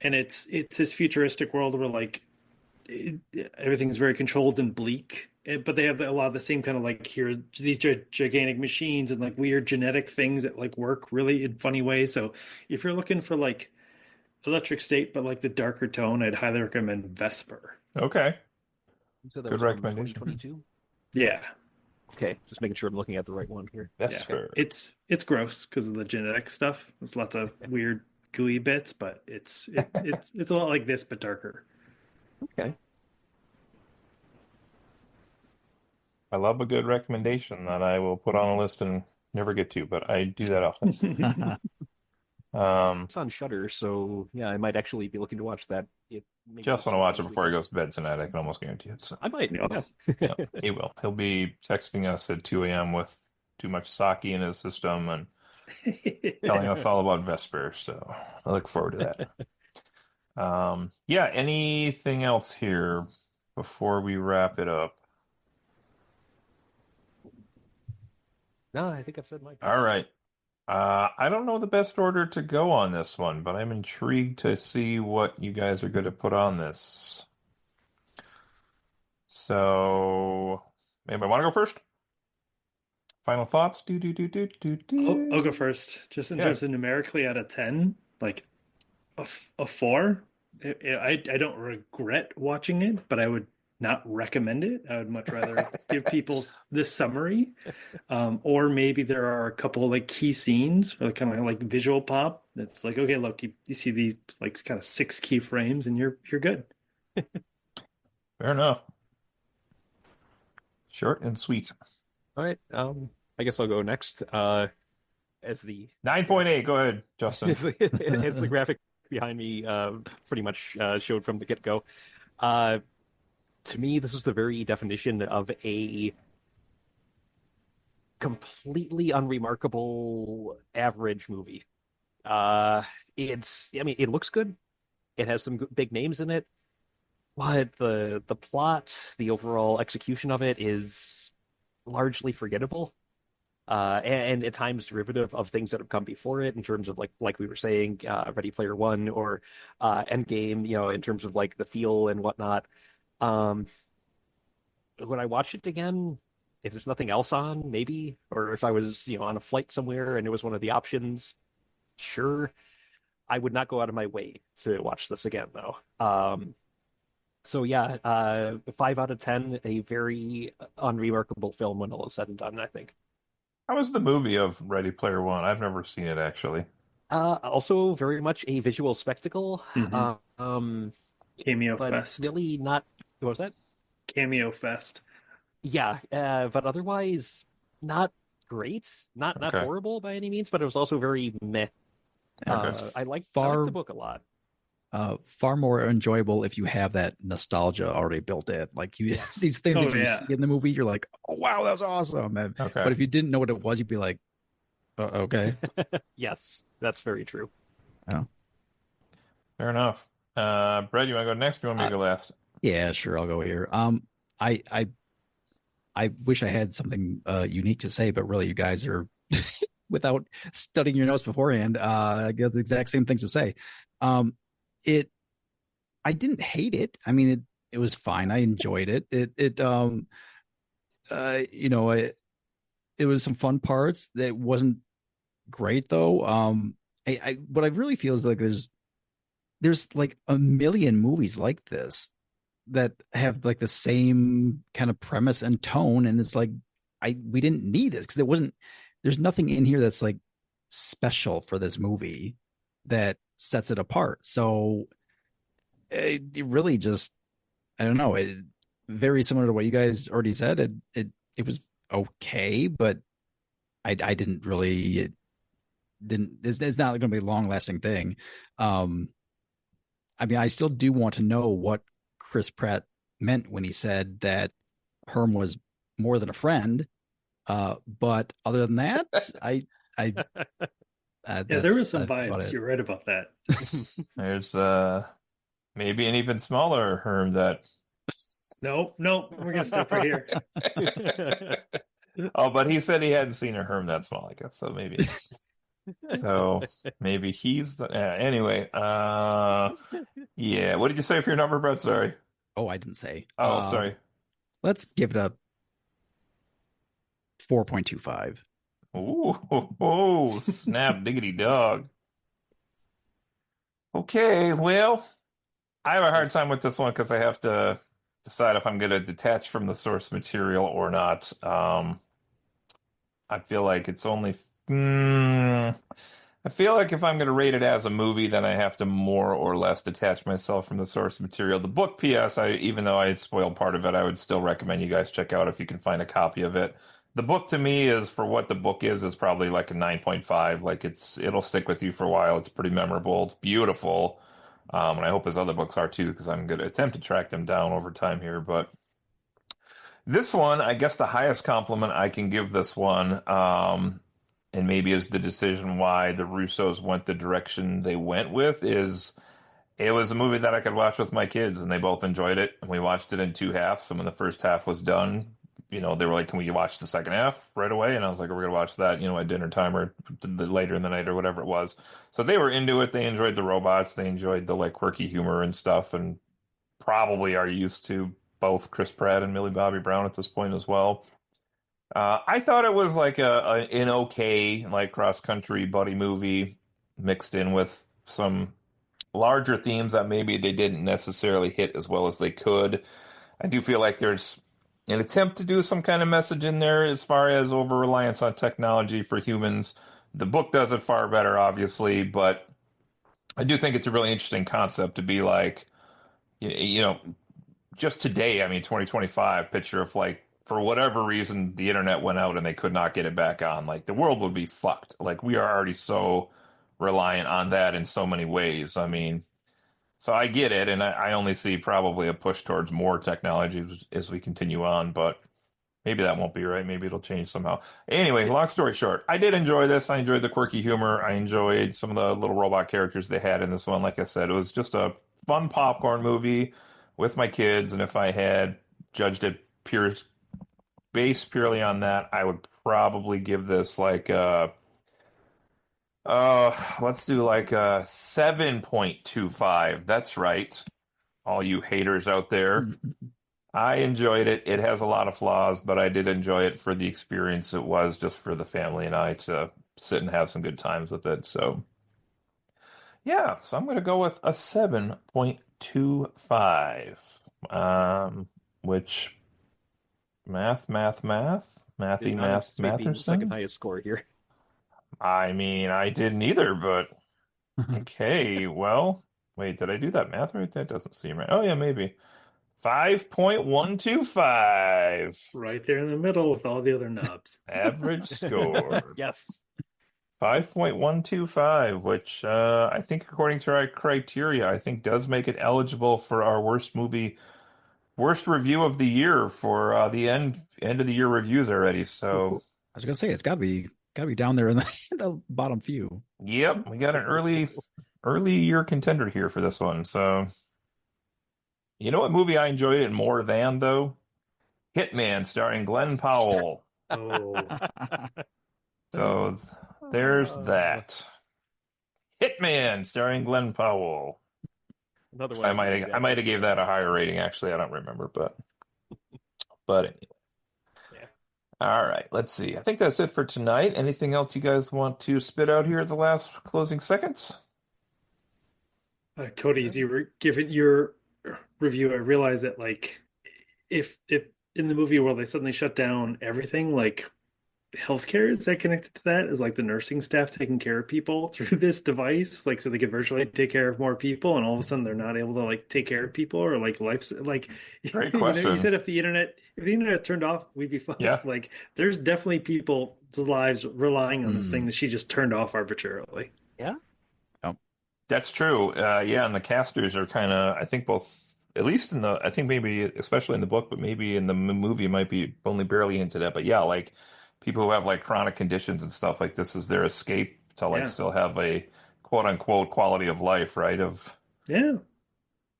Speaker 2: And it's this futuristic world where like it, everything's very controlled and bleak. But they have a lot of the same kind of like here these gigantic machines and like weird genetic things that like work really in funny ways. So if you're looking for like Electric State but like the darker tone, I'd highly recommend Vesper.
Speaker 1: Okay.
Speaker 3: So that
Speaker 1: Good
Speaker 3: was from
Speaker 1: recommendation.
Speaker 3: 2022.
Speaker 2: Yeah.
Speaker 3: Okay, just making sure I'm looking at the right one here.
Speaker 2: Yeah,
Speaker 1: Vesper.
Speaker 2: it's gross because of the genetic stuff. There's lots of weird gooey bits, but it's a lot like this but darker.
Speaker 3: Okay.
Speaker 1: I love a good recommendation that I will put on a list and never get to, but I do that often. Um,
Speaker 3: It's on Shudder, so yeah, I might actually be looking to watch that. It maybe
Speaker 1: just want to
Speaker 3: some
Speaker 1: watch it
Speaker 3: this
Speaker 1: before he
Speaker 3: weekend.
Speaker 1: goes to bed tonight. I can almost guarantee it. So,
Speaker 3: I might.
Speaker 2: Yeah.
Speaker 1: yeah, he will. He'll be texting us at 2 a.m. with too much sake in his system and telling us all about Vesper. So I look forward to that. Yeah, anything else here before we wrap it up?
Speaker 3: No, I think I've said my
Speaker 1: All
Speaker 3: piece.
Speaker 1: right. I don't know the best order to go on this one, but I'm intrigued to see what you guys are going to put on this. So, anybody want to go first? Final thoughts?
Speaker 2: I'll go first. Just in
Speaker 1: Yeah.
Speaker 2: terms of numerically out of 10, like a 4. I don't regret watching it, but I would not recommend it. I would much rather give people this summary. Or maybe there are a couple like key scenes or kind of like visual pop. That's like, okay, look, you see these like kind of 6 key frames and you're good.
Speaker 1: Fair enough. Short and sweet.
Speaker 3: All right. I guess I'll go next. As the graphic
Speaker 1: 9.8. Go ahead, Justin.
Speaker 3: as the graphic behind me pretty much showed from the get-go. Uh, to me, this is the very definition of a completely unremarkable average movie. Uh, I mean, it looks good. It has some big names in it, but the plot, the overall execution of it is largely forgettable. And at times derivative of things that have come before it in terms of like we were saying, Ready Player One or Endgame, in terms of like the feel and whatnot. Um, when I watch it again, if there's nothing else on, maybe, or if I was, on a flight somewhere and it was one of the options, sure. I would not go out of my way to watch this again, though. So yeah, 5 out of 10, a very unremarkable film when all is said and done, I think.
Speaker 1: How was the movie of Ready Player One? I've never seen it actually.
Speaker 3: Also very much a visual spectacle.
Speaker 2: Hmm. Cameo
Speaker 3: But
Speaker 2: Fest.
Speaker 3: really not. What was that?
Speaker 2: Cameo Fest.
Speaker 3: Yeah, but otherwise, not great, not
Speaker 1: Okay.
Speaker 3: horrible by any means, but it was also very meh.
Speaker 1: Okay.
Speaker 3: I like the
Speaker 4: Far
Speaker 3: book a lot.
Speaker 4: far more enjoyable if you have that nostalgia already built in. Like you,
Speaker 3: Yes.
Speaker 4: these things
Speaker 2: Oh
Speaker 4: that you
Speaker 2: yeah.
Speaker 4: see in the movie, you're like, oh wow, that's awesome.
Speaker 1: Okay.
Speaker 4: But if you didn't know what it was, you'd be like, okay.
Speaker 3: Yes, that's very true.
Speaker 4: Oh.
Speaker 1: Fair enough. Brett, you want to go next? Or you want me to
Speaker 4: Uh,
Speaker 1: go last?
Speaker 4: yeah, sure, I'll go here. I I I wish I had something unique to say, but really, you guys are without studying your notes beforehand. I got the exact same things to say. Um, it I didn't hate it. I mean, it was fine. I enjoyed it. You know, it was some fun parts. That wasn't great though. What I really feel is like there's like a million movies like this that have like the same kind of premise and tone, and it's like we didn't need this because it wasn't. There's nothing in here that's like special for this movie that sets it apart. So it really just I don't know. It very similar to what you guys already said. It was okay, but I didn't really it didn't. It's not going to be a long lasting thing. Um, I mean, I still do want to know what Chris Pratt meant when he said that Herm was more than a friend. But other than that, I
Speaker 2: Yeah, there was some
Speaker 4: that's about
Speaker 2: vibes.
Speaker 4: it.
Speaker 2: You're right about that.
Speaker 1: There's maybe an even smaller Herm that.
Speaker 2: Nope, nope. We're gonna stop right here.
Speaker 1: Oh, but he said he hadn't seen a Herm that small, I guess. So maybe. So maybe he's the. Anyway. Yeah. What did you say for your number, Brett? Sorry.
Speaker 4: Oh, I didn't say.
Speaker 1: Oh, sorry.
Speaker 4: Let's give it a 4.25.
Speaker 1: Ooh, snap diggity dog. Okay, well, I have a hard time with this one because I have to decide if I'm going to detach from the source material or not. I feel like it's only. Mm, I feel like if I'm going to rate it as a movie, then I have to more or less detach myself from the source material. The book, P.S., even though I had spoiled part of it, I would still recommend you guys check out if you can find a copy of it. The book to me is for what the book is probably like a 9.5. Like it'll stick with you for a while. It's pretty memorable. It's beautiful. And I hope his other books are too, because I'm going to attempt to track them down over time here. But this one, I guess the highest compliment I can give this one, and maybe is the decision why the Russos went the direction they went with, is it was a movie that I could watch with my kids, and they both enjoyed it. And we watched it in two halves. And when the first half was done, they were like, "Can we watch the second half right away?" And I was like, "We're gonna watch that, at dinner time or later in the night or whatever it was." So they were into it. They enjoyed the robots. They enjoyed the like quirky humor and stuff, and probably are used to both Chris Pratt and Millie Bobby Brown at this point as well. I thought it was like an okay like cross country buddy movie mixed in with some larger themes that maybe they didn't necessarily hit as well as they could. I do feel like there's an attempt to do some kind of message in there as far as over reliance on technology for humans. The book does it far better, obviously, but I do think it's a really interesting concept to be like, you know, just today, I mean, 2025, picture of like, for whatever reason, the internet went out and they could not get it back on. Like, the world would be fucked. Like, we are already so reliant on that in so many ways. I mean, so I get it, and I only see probably a push towards more technology as we continue on, but maybe that won't be right. Maybe it'll change somehow. Anyway, long story short, I did enjoy this. I enjoyed the quirky humor. I enjoyed some of the little robot characters they had in this one. Like I said, it was just a fun popcorn movie with my kids, and if I had judged it based purely on that, I would probably give this like let's do like a 7.25. That's right. All you haters out there. I enjoyed it. It has a lot of flaws, but I did enjoy it for the experience it was just for the family and I to sit and have some good times with it. So, yeah, so I'm going to go with a 7.25. Which mathy
Speaker 3: Did not anticipate being the second
Speaker 1: Matherson.
Speaker 3: highest score here.
Speaker 1: I mean, I didn't either, but okay, well, wait, did I do that math right? That doesn't seem right. Oh, yeah, maybe. 5.125.
Speaker 2: Right there in the middle with all the other knobs.
Speaker 1: Average score.
Speaker 3: Yes.
Speaker 1: 5.125, which I think according to our criteria, I think does make it eligible for our worst review of the year for the end of the year reviews already. So,
Speaker 4: I was gonna say it's gotta be down there in the bottom few.
Speaker 1: yep, we got an early year contender here for this one. So, you know what movie I enjoyed it more than though? Hitman, starring Glenn Powell.
Speaker 2: Oh,
Speaker 1: So there's that. Hitman, starring Glenn Powell.
Speaker 3: Another one.
Speaker 1: I might have gave that a higher rating. Actually, I don't remember, but anyway.
Speaker 3: Yeah.
Speaker 1: All right, let's see. I think that's it for tonight. Anything else you guys want to spit out here at the last closing seconds?
Speaker 2: Cody, as you were giving your review, I realized that like if in the movie where they suddenly shut down everything, like healthcare is that connected to that? Is like the nursing staff taking care of people through this device, like so they could virtually take care of more people, and all of a sudden they're not able to like take care of people or like life like
Speaker 1: Great
Speaker 2: you know,
Speaker 1: question.
Speaker 2: you said if the internet turned off, we'd be fucked.
Speaker 1: Yeah.
Speaker 2: Like there's definitely people's lives relying on this thing
Speaker 4: Mm.
Speaker 2: that she just turned off arbitrarily.
Speaker 3: Yeah.
Speaker 1: That's true. Yeah, and the casters are kind of, I think both, at least I think maybe, especially in the book, but maybe in the movie, it might be only barely into that. But yeah, like people who have like chronic conditions and stuff like this is their escape to like
Speaker 2: Yeah.
Speaker 1: still have a quote unquote quality of life, right?
Speaker 2: Yeah.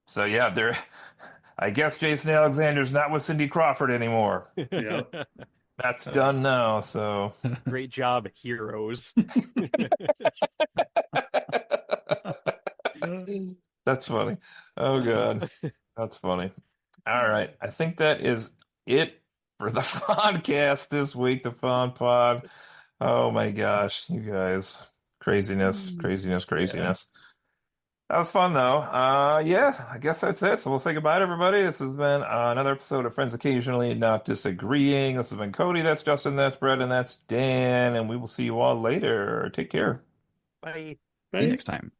Speaker 1: So yeah, I guess Jason Alexander's not with Cindy Crawford anymore.
Speaker 2: Yeah.
Speaker 1: That's done now, so.
Speaker 3: Great job, heroes.
Speaker 1: That's funny. Oh God. That's funny. All right. I think that is it for the podcast this week, the Fond Pod. Oh my gosh, you guys. Craziness, craziness, craziness. That was fun though. Yeah, I guess that's it. So we'll say goodbye to everybody. This has been another episode of Friends Occasionally Not Disagreeing. This has been Cody, that's Justin, that's Brett, and that's Dan, and we will see you all later. Take care.
Speaker 3: Bye.
Speaker 4: See you next time.